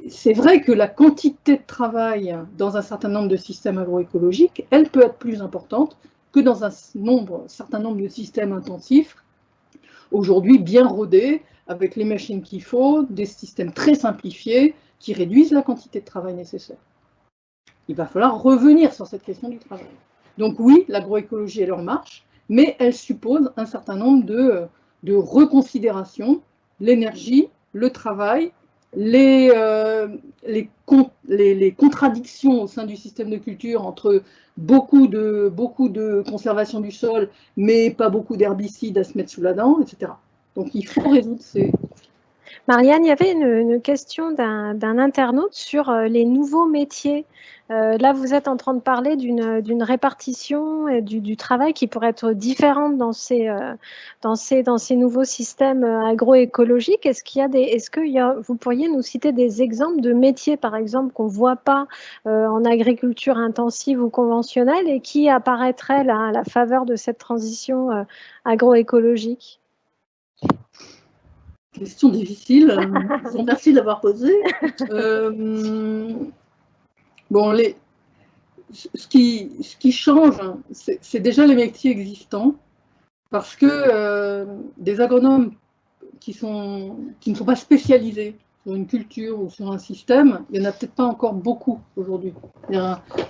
C'est vrai que la quantité de travail dans un certain nombre de systèmes agroécologiques, elle peut être plus importante que dans un certain nombre de systèmes intensifs, aujourd'hui bien rodés, avec les machines qu'il faut, des systèmes très simplifiés qui réduisent la quantité de travail nécessaire. Il va falloir revenir sur cette question du travail. Donc oui, l'agroécologie, elle en marche, mais elle suppose un certain nombre de reconsidération, l'énergie, le travail les contradictions au sein du système de culture entre beaucoup de conservation du sol, mais pas beaucoup d'herbicides à se mettre sous la dent, etc. Donc il faut résoudre ces... Marianne, il y avait une question d'un internaute sur les nouveaux métiers. Là, vous êtes en train de parler d'une répartition et du travail qui pourrait être différente dans ces nouveaux systèmes agroécologiques. Vous pourriez nous citer des exemples de métiers, par exemple, qu'on ne voit pas en agriculture intensive ou conventionnelle et qui apparaîtraient là, à la faveur de cette transition agroécologique? Question difficile, je vous remercie de l'avoir posée. Bon, ce qui change, c'est déjà les métiers existants, parce que des agronomes qui ne sont pas spécialisés sur une culture ou sur un système, il n'y en a peut-être pas encore beaucoup aujourd'hui.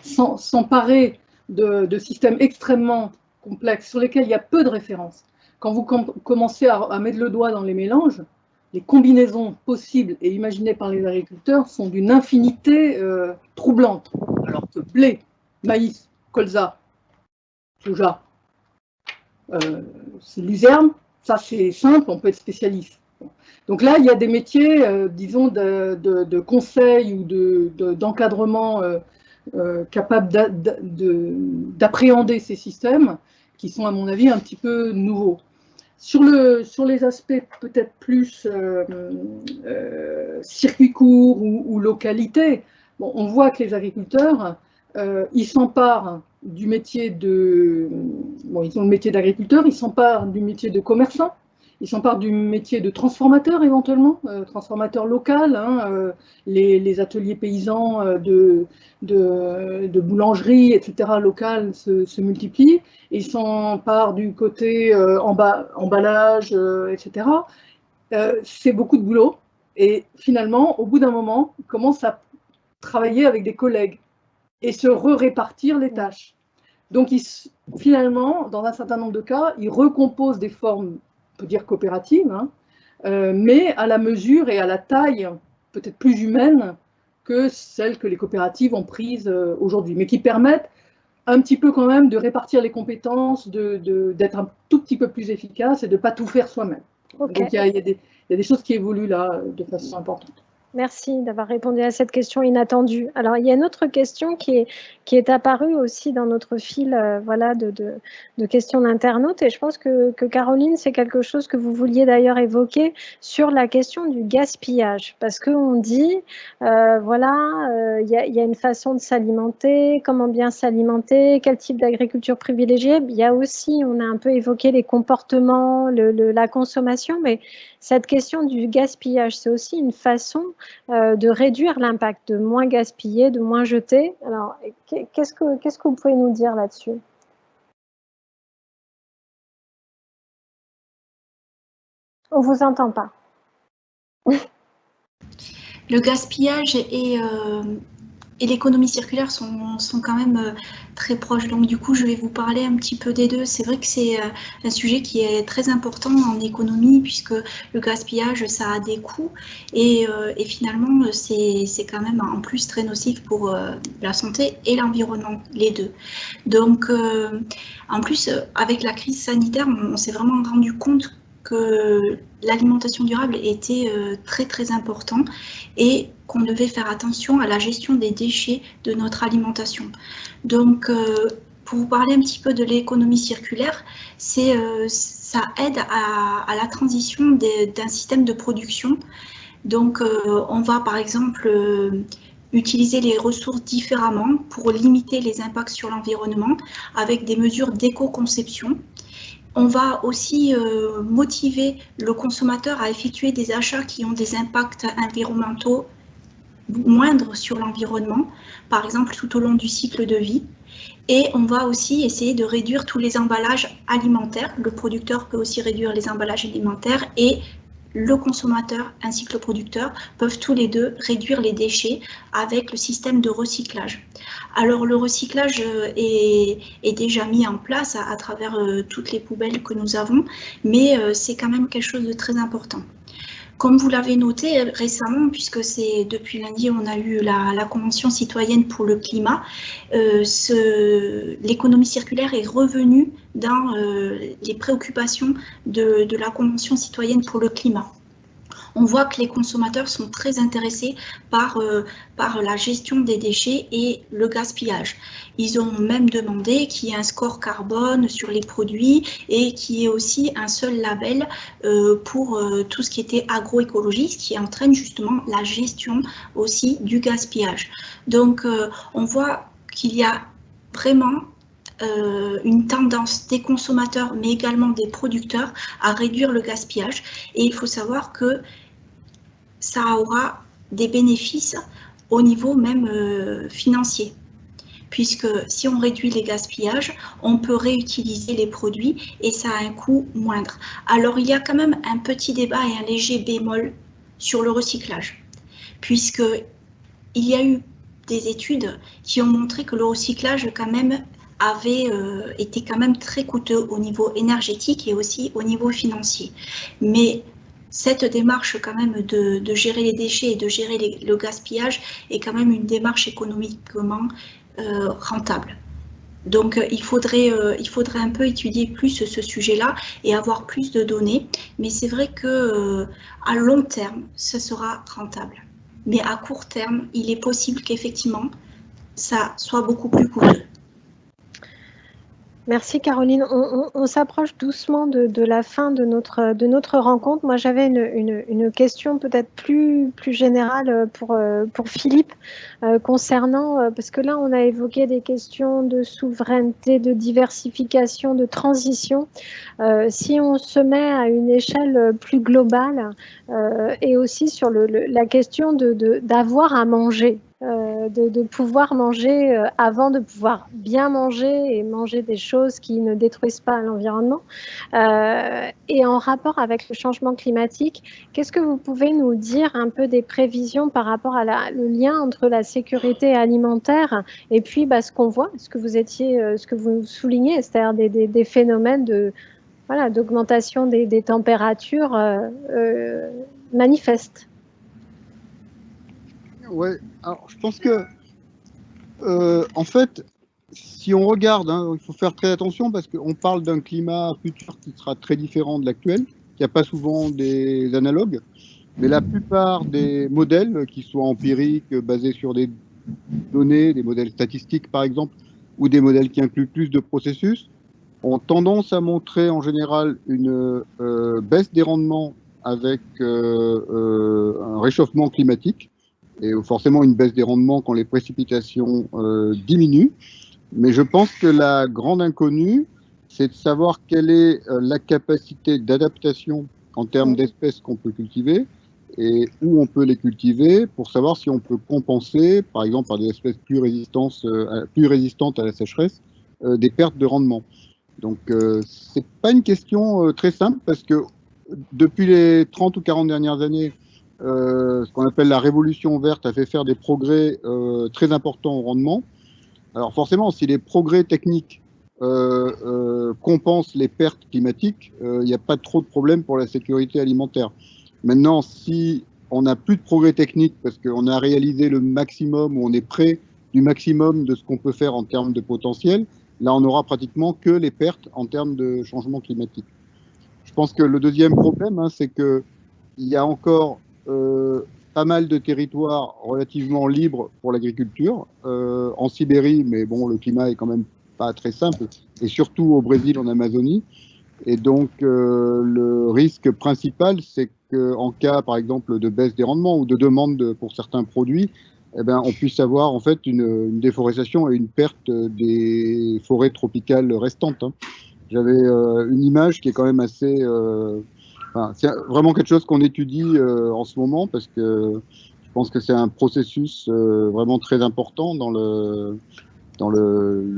S'emparer de systèmes extrêmement complexes sur lesquels il y a peu de références. Quand vous commencez à mettre le doigt dans les mélanges, les combinaisons possibles et imaginées par les agriculteurs sont d'une infinité troublante. Alors que blé, maïs, colza, soja, c'est luzerne, ça c'est simple, on peut être spécialiste. Donc là, il y a des métiers, disons, de conseil ou d'encadrement capables d'appréhender ces systèmes qui sont, à mon avis, un petit peu nouveaux. Sur les aspects peut-être plus circuit court ou localité, bon, on voit que les agriculteurs, ils s'emparent du métier ils ont le métier d'agriculteur, ils s'emparent du métier de commerçant, ils s'emparent du métier de transformateur éventuellement, transformateur local, hein, les ateliers paysans de boulangerie, etc. locales se multiplient, et ils s'emparent du côté emballage, etc. C'est beaucoup de boulot, et finalement, au bout d'un moment, ils commencent à travailler avec des collègues et se répartir les tâches. Donc, finalement, dans un certain nombre de cas, ils recomposent des formes, on peut dire coopératives, hein, mais à la mesure et à la taille peut-être plus humaine que celles que les coopératives ont prises aujourd'hui, mais qui permettent un petit peu quand même de répartir les compétences, d'être un tout petit peu plus efficace et de ne pas tout faire soi-même. Okay. Donc, il y a des choses qui évoluent là de façon importante. Merci d'avoir répondu à cette question inattendue. Alors, il y a une autre question qui est apparue aussi dans notre fil voilà, de questions d'internautes, et je pense que Caroline, c'est quelque chose que vous vouliez d'ailleurs évoquer sur la question du gaspillage, parce qu'on dit, voilà, il y a une façon de s'alimenter, comment bien s'alimenter, quel type d'agriculture privilégier. Il y a aussi, on a un peu évoqué les comportements, la consommation, mais cette question du gaspillage, c'est aussi une façon de réduire l'impact, de moins gaspiller, de moins jeter. Alors, qu'est-ce que vous pouvez nous dire là-dessus? On ne vous entend pas. Le gaspillage et l'économie circulaire sont quand même très proches. Donc du coup, je vais vous parler un petit peu des deux. C'est vrai que c'est un sujet qui est très important en économie, puisque le gaspillage, ça a des coûts, et finalement, c'est quand même en plus très nocif pour la santé et l'environnement, les deux. Donc en plus, avec la crise sanitaire, on s'est vraiment rendu compte que l'alimentation durable était très très important et qu'on devait faire attention à la gestion des déchets de notre alimentation. Donc, pour vous parler un petit peu de l'économie circulaire, ça aide à la transition d'un système de production. Donc, on va par exemple utiliser les ressources différemment pour limiter les impacts sur l'environnement avec des mesures d'éco-conception. On va aussi motiver le consommateur à effectuer des achats qui ont des impacts environnementaux moindres sur l'environnement, par exemple tout au long du cycle de vie. Et on va aussi essayer de réduire tous les emballages alimentaires. Le producteur peut aussi réduire les emballages alimentaires, et le consommateur ainsi que le producteur peuvent tous les deux réduire les déchets avec le système de recyclage. Alors le recyclage est déjà mis en place à travers toutes les poubelles que nous avons, mais c'est quand même quelque chose de très important. Comme vous l'avez noté récemment, puisque c'est depuis lundi, on a eu la Convention citoyenne pour le climat, l'économie circulaire est revenue dans les préoccupations de la Convention citoyenne pour le climat. On voit que les consommateurs sont très intéressés par la gestion des déchets et le gaspillage. Ils ont même demandé qu'il y ait un score carbone sur les produits et qu'il y ait aussi un seul label pour tout ce qui était agroécologie, ce qui entraîne justement la gestion aussi du gaspillage. Donc, on voit qu'il y a vraiment une tendance des consommateurs, mais également des producteurs, à réduire le gaspillage. Et il faut savoir que ça aura des bénéfices au niveau même financier. Puisque si on réduit les gaspillages, on peut réutiliser les produits et ça a un coût moindre. Alors, il y a quand même un petit débat et un léger bémol sur le recyclage. Puisqu'il y a eu des études qui ont montré que le recyclage quand même avait été quand même très coûteux au niveau énergétique et aussi au niveau financier. Mais cette démarche quand même de gérer les déchets et de gérer le gaspillage est quand même une démarche économiquement rentable. Donc il faudrait un peu étudier plus ce sujet-là et avoir plus de données. Mais c'est vrai que à long terme, ce sera rentable. Mais à court terme, il est possible qu'effectivement, ça soit beaucoup plus coûteux. Merci Caroline. On s'approche doucement de la fin de notre rencontre. Moi, j'avais une question peut-être plus générale pour Philippe concernant, parce que là, on a évoqué des questions de souveraineté, de diversification, de transition. Si on se met à une échelle plus globale et aussi sur la question d'avoir à manger, de pouvoir manger avant de pouvoir bien manger et manger des choses qui ne détruisent pas l'environnement. Et en rapport avec le changement climatique, qu'est-ce que vous pouvez nous dire un peu des prévisions par rapport à le lien entre la sécurité alimentaire et puis ce qu'on voit, ce que vous soulignez, c'est-à-dire des phénomènes d'augmentation des températures manifestes? Ouais, alors je pense que, en fait, si on regarde, il faut faire très attention parce qu'on parle d'un climat futur qui sera très différent de l'actuel, qui n'a pas souvent des analogues, mais la plupart des modèles, qui soient empiriques, basés sur des données, des modèles statistiques par exemple, ou des modèles qui incluent plus de processus, ont tendance à montrer en général une baisse des rendements avec un réchauffement climatique, et forcément une baisse des rendements quand les précipitations diminuent. Mais je pense que la grande inconnue, c'est de savoir quelle est la capacité d'adaptation en termes d'espèces qu'on peut cultiver et où on peut les cultiver pour savoir si on peut compenser, par exemple par des espèces plus résistantes à la sécheresse, des pertes de rendement. Donc c'est pas une question très simple parce que depuis les 30 ou 40 dernières années, ce qu'on appelle la révolution verte a fait faire des progrès très importants au rendement. Alors forcément, si les progrès techniques compensent les pertes climatiques, il n'y a pas trop de problème pour la sécurité alimentaire. Maintenant, si on n'a plus de progrès techniques parce qu'on a réalisé le maximum ou on est près du maximum de ce qu'on peut faire en termes de potentiel, là on n'aura pratiquement que les pertes en termes de changement climatique. Je pense que le deuxième problème, c'est qu'il y a encore pas mal de territoires relativement libres pour l'agriculture, en Sibérie, mais bon, le climat est quand même pas très simple, et surtout au Brésil, en Amazonie. Et donc, le risque principal, c'est qu'en cas, par exemple, de baisse des rendements ou de demande pour certains produits, eh ben, on puisse avoir en fait une déforestation et une perte des forêts tropicales restantes. J'avais une image qui est quand même assez... c'est vraiment quelque chose qu'on étudie en ce moment parce que je pense que c'est un processus vraiment très important dans le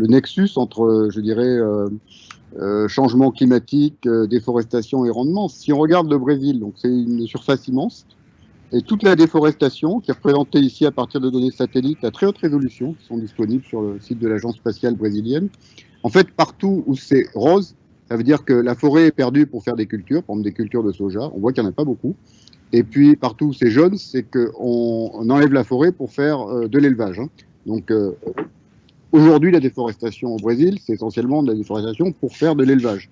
nexus entre, je dirais, changement climatique, déforestation et rendement. Si on regarde le Brésil, donc c'est une surface immense, et toute la déforestation qui est représentée ici à partir de données satellites à très haute résolution qui sont disponibles sur le site de l'agence spatiale brésilienne. En fait, partout où c'est rose, ça veut dire que la forêt est perdue pour faire des cultures, par exemple des cultures de soja. On voit qu'il n'y en a pas beaucoup. Et puis, partout où c'est jaune, c'est qu'on enlève la forêt pour faire de l'élevage. Hein. Donc, aujourd'hui, la déforestation au Brésil, c'est essentiellement de la déforestation pour faire de l'élevage.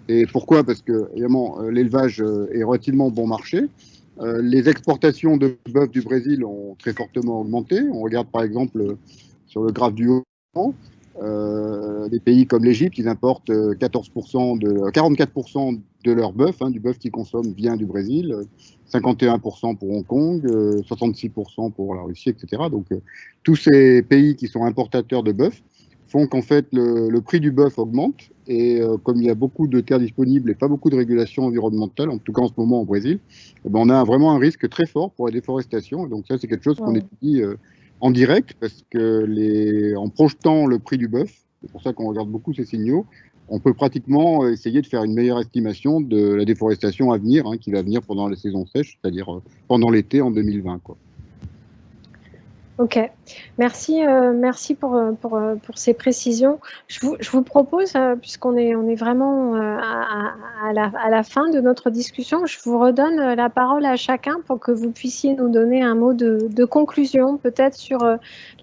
Et pourquoi? Parce que, évidemment, l'élevage est relativement bon marché. Les exportations de bœuf du Brésil ont très fortement augmenté. On regarde, par exemple, sur le graphe du haut, des pays comme l'Égypte, ils importent 44% de leur bœuf, hein, du bœuf qu'ils consomment vient du Brésil, 51% pour Hong Kong, 66% pour la Russie, etc. Donc tous ces pays qui sont importateurs de bœuf font qu'en fait le prix du bœuf augmente, et comme il y a beaucoup de terres disponibles et pas beaucoup de régulation environnementale, en tout cas en ce moment au Brésil, eh ben, on a vraiment un risque très fort pour la déforestation. Et donc ça, c'est quelque chose qu'on étudie en direct, parce que en projetant le prix du bœuf, c'est pour ça qu'on regarde beaucoup ces signaux, on peut pratiquement essayer de faire une meilleure estimation de la déforestation à venir, hein, qui va venir pendant la saison sèche, c'est-à-dire pendant l'été en 2020, quoi. Ok, merci pour ces précisions. Je vous propose, puisqu'on est vraiment à la fin de notre discussion, je vous redonne la parole à chacun pour que vous puissiez nous donner un mot de conclusion, peut-être sur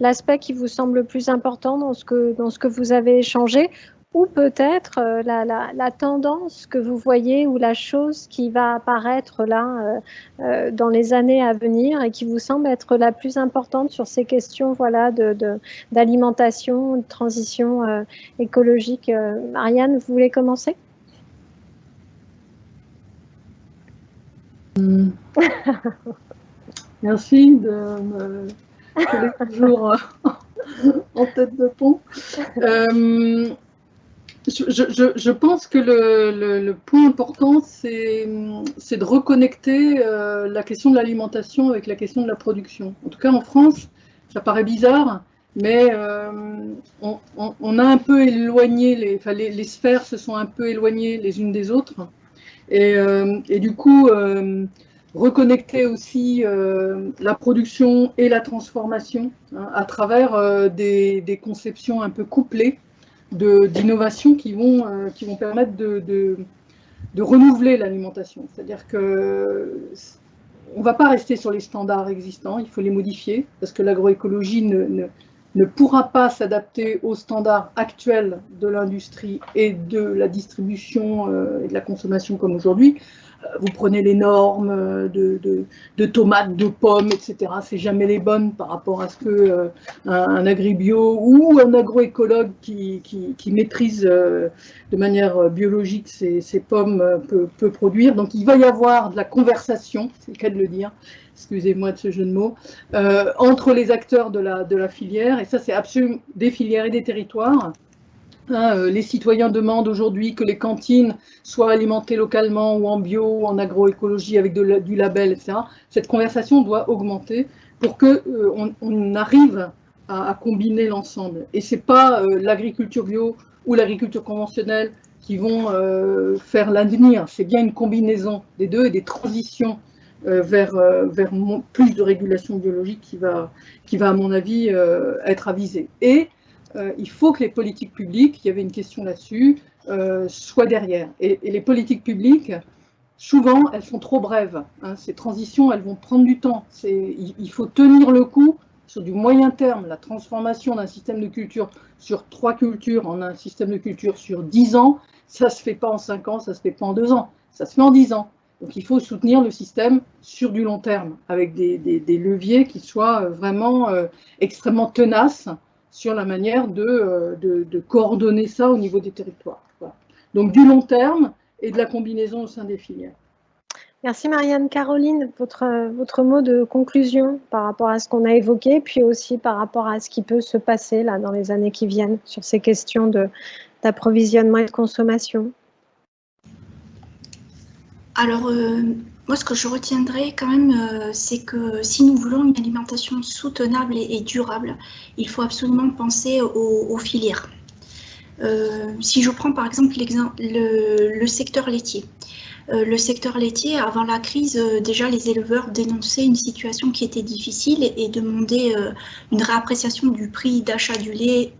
l'aspect qui vous semble le plus important dans ce que vous avez échangé, ou peut-être la tendance que vous voyez, ou la chose qui va apparaître là dans les années à venir et qui vous semble être la plus importante sur ces questions, voilà, d'alimentation, de transition écologique. Marianne, vous voulez commencer? Merci de me coller toujours en tête de pont. Je pense que le point important, c'est de reconnecter la question de l'alimentation avec la question de la production. En tout cas, en France, ça paraît bizarre, mais on a un peu éloigné, les sphères se sont un peu éloignées les unes des autres. Et du coup, reconnecter aussi la production et la transformation, hein, à travers des conceptions un peu couplées d'innovation qui vont permettre de renouveler l'alimentation. C'est-à-dire qu'on ne va pas rester sur les standards existants, il faut les modifier, parce que l'agroécologie ne pourra pas s'adapter aux standards actuels de l'industrie et de la distribution et de la consommation comme aujourd'hui. Vous prenez les normes de tomates, de pommes, etc. C'est jamais les bonnes par rapport à ce que un agribio ou un agroécologue qui maîtrise de manière biologique ces pommes peut produire. Donc il va y avoir de la conversation, c'est le cas de le dire, excusez-moi de ce jeu de mots, entre les acteurs de la filière, et ça c'est absolument des filières et des territoires. Les citoyens demandent aujourd'hui que les cantines soient alimentées localement ou en bio ou en agroécologie avec du label, etc. Cette conversation doit augmenter pour qu'on arrive à combiner l'ensemble. Et ce n'est pas l'agriculture bio ou l'agriculture conventionnelle qui vont faire l'avenir. C'est bien une combinaison des deux et des transitions vers plus de régulation biologique qui va à mon avis, être avisée. Et il faut que les politiques publiques, il y avait une question là-dessus, soient derrière. Et les politiques publiques, souvent, elles sont trop brèves. Hein. Ces transitions, elles vont prendre du temps. Il faut tenir le coup sur du moyen terme. La transformation d'un système de culture sur 3 cultures en un système de culture sur 10 ans, ça ne se fait pas en 5 ans, ça ne se fait pas en 2 ans, ça se fait en 10 ans. Donc il faut soutenir le système sur du long terme, avec des leviers qui soient vraiment extrêmement tenaces sur la manière de coordonner ça au niveau des territoires. Voilà. Donc du long terme et de la combinaison au sein des filières. Merci Marianne. Caroline, votre mot de conclusion par rapport à ce qu'on a évoqué, puis aussi par rapport à ce qui peut se passer là, dans les années qui viennent sur ces questions d'approvisionnement et de consommation. Alors, moi, ce que je retiendrai quand même, c'est que si nous voulons une alimentation soutenable et durable, il faut absolument penser aux filières. Si je prends par exemple le secteur laitier. Le secteur laitier, avant la crise, déjà les éleveurs dénonçaient une situation qui était difficile et demandaient une réappréciation du prix d'achat du lait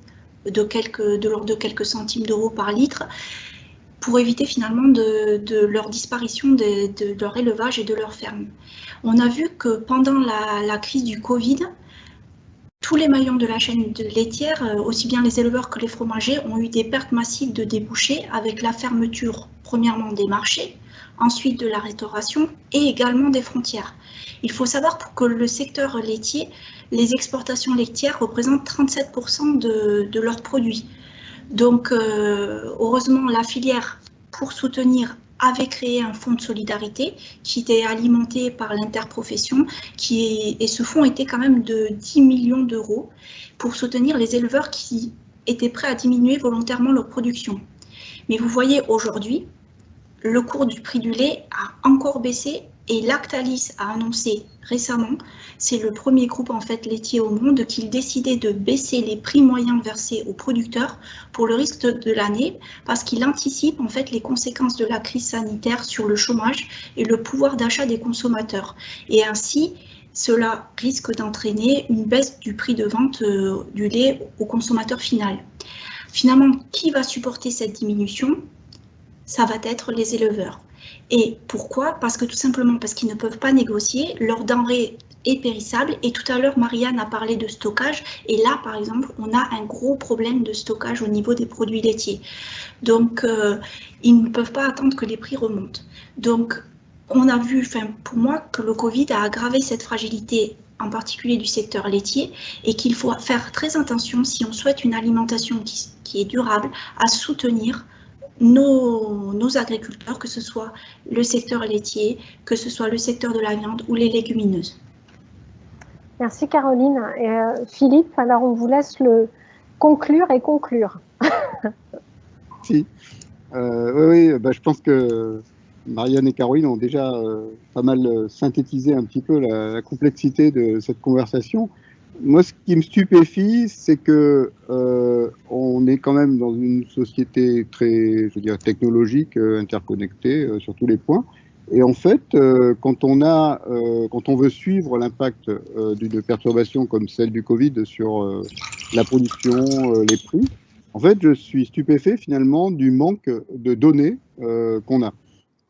de l'ordre de quelques centimes d'euros par litre. pour éviter finalement de leur disparition de leur élevage et de leur ferme. On a vu que pendant la crise du Covid, tous les maillons de la chaîne laitière, aussi bien les éleveurs que les fromagers, ont eu des pertes massives de débouchés avec la fermeture, premièrement, des marchés, ensuite de la restauration et également des frontières. Il faut savoir que le secteur laitier, les exportations laitières représentent 37% de leurs produits. Donc, heureusement, la filière, pour soutenir, avait créé un fonds de solidarité qui était alimenté par l'interprofession et ce fonds était quand même de 10 millions d'euros pour soutenir les éleveurs qui étaient prêts à diminuer volontairement leur production. Mais vous voyez aujourd'hui, le cours du prix du lait a encore baissé et Lactalis a annoncé récemment, c'est le premier groupe en fait laitier au monde, qu'il décidait de baisser les prix moyens versés aux producteurs pour le risque de l'année parce qu'il anticipe en fait les conséquences de la crise sanitaire sur le chômage et le pouvoir d'achat des consommateurs. Et ainsi, cela risque d'entraîner une baisse du prix de vente du lait au consommateur final. Finalement, qui va supporter cette diminution ? Ça va être les éleveurs. Et pourquoi ? Parce que tout simplement parce qu'ils ne peuvent pas négocier, leur denrée est périssable. Et tout à l'heure, Marianne a parlé de stockage. Et là, par exemple, on a un gros problème de stockage au niveau des produits laitiers. Donc, ils ne peuvent pas attendre que les prix remontent. Donc, on a vu, pour moi, que le Covid a aggravé cette fragilité, en particulier du secteur laitier, et qu'il faut faire très attention, si on souhaite une alimentation qui est durable, à soutenir nos agriculteurs, que ce soit le secteur laitier, que ce soit le secteur de la viande ou les légumineuses. Merci Caroline. Et Philippe, alors on vous laisse le conclure et conclure. Si. Oui, je pense que Marianne et Caroline ont déjà pas mal synthétisé un petit peu la complexité de cette conversation. Moi, ce qui me stupéfie, c'est que on est quand même dans une société très, je veux dire, technologique, interconnectée sur tous les points. Et en fait, quand on veut suivre l'impact d'une perturbation comme celle du Covid sur la production, les prix, en fait, je suis stupéfait finalement du manque de données qu'on a.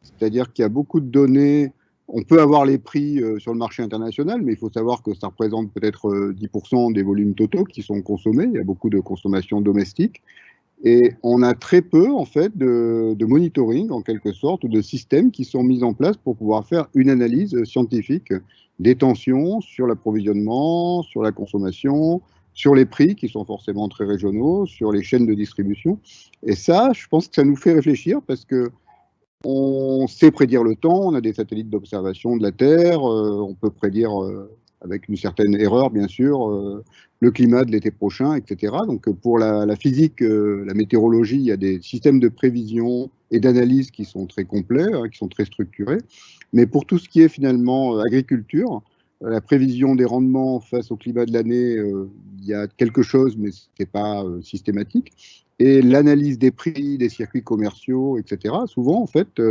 C'est-à-dire qu'il y a beaucoup de données. On peut avoir les prix sur le marché international, mais il faut savoir que ça représente peut-être 10% des volumes totaux qui sont consommés. Il y a beaucoup de consommation domestique. Et on a très peu, en fait, de monitoring, en quelque sorte, ou de systèmes qui sont mis en place pour pouvoir faire une analyse scientifique des tensions sur l'approvisionnement, sur la consommation, sur les prix qui sont forcément très régionaux, sur les chaînes de distribution. Et ça, je pense que ça nous fait réfléchir parce que on sait prédire le temps, on a des satellites d'observation de la Terre, on peut prédire avec une certaine erreur, bien sûr, le climat de l'été prochain, etc. Donc pour la physique, la météorologie, il y a des systèmes de prévision et d'analyse qui sont très complets, qui sont très structurés. Mais pour tout ce qui est finalement agriculture, la prévision des rendements face au climat de l'année, il y a quelque chose, mais ce n'est pas systématique. Et l'analyse des prix, des circuits commerciaux, etc. Souvent, en fait,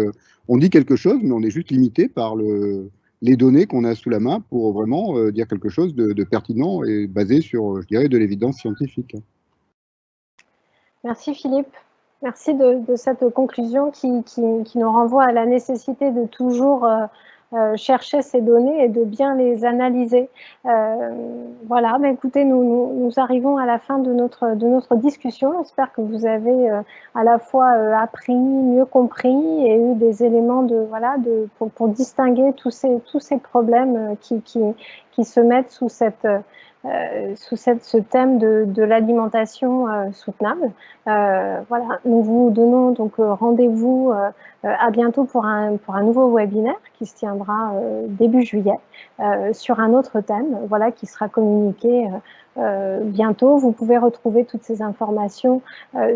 on dit quelque chose, mais on est juste limité par les données qu'on a sous la main pour vraiment dire quelque chose de pertinent et basé sur, je dirais, de l'évidence scientifique. Merci Philippe. Merci de cette conclusion qui nous renvoie à la nécessité de toujours chercher ces données et de bien les analyser. Voilà, mais écoutez, nous arrivons à la fin de notre discussion. J'espère que vous avez à la fois appris, mieux compris et eu des éléments pour distinguer tous ces problèmes qui se mettent sous ce thème de l'alimentation soutenable. Voilà, nous vous donnons donc rendez-vous à bientôt pour un nouveau webinaire qui se tiendra début juillet sur un autre thème, voilà, qui sera communiqué bientôt. Vous pouvez retrouver toutes ces informations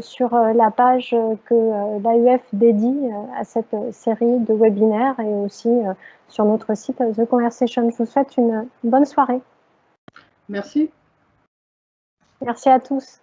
sur la page que l'AUF dédie à cette série de webinaires et aussi sur notre site The Conversation. Je vous souhaite une bonne soirée. Merci. Merci à tous.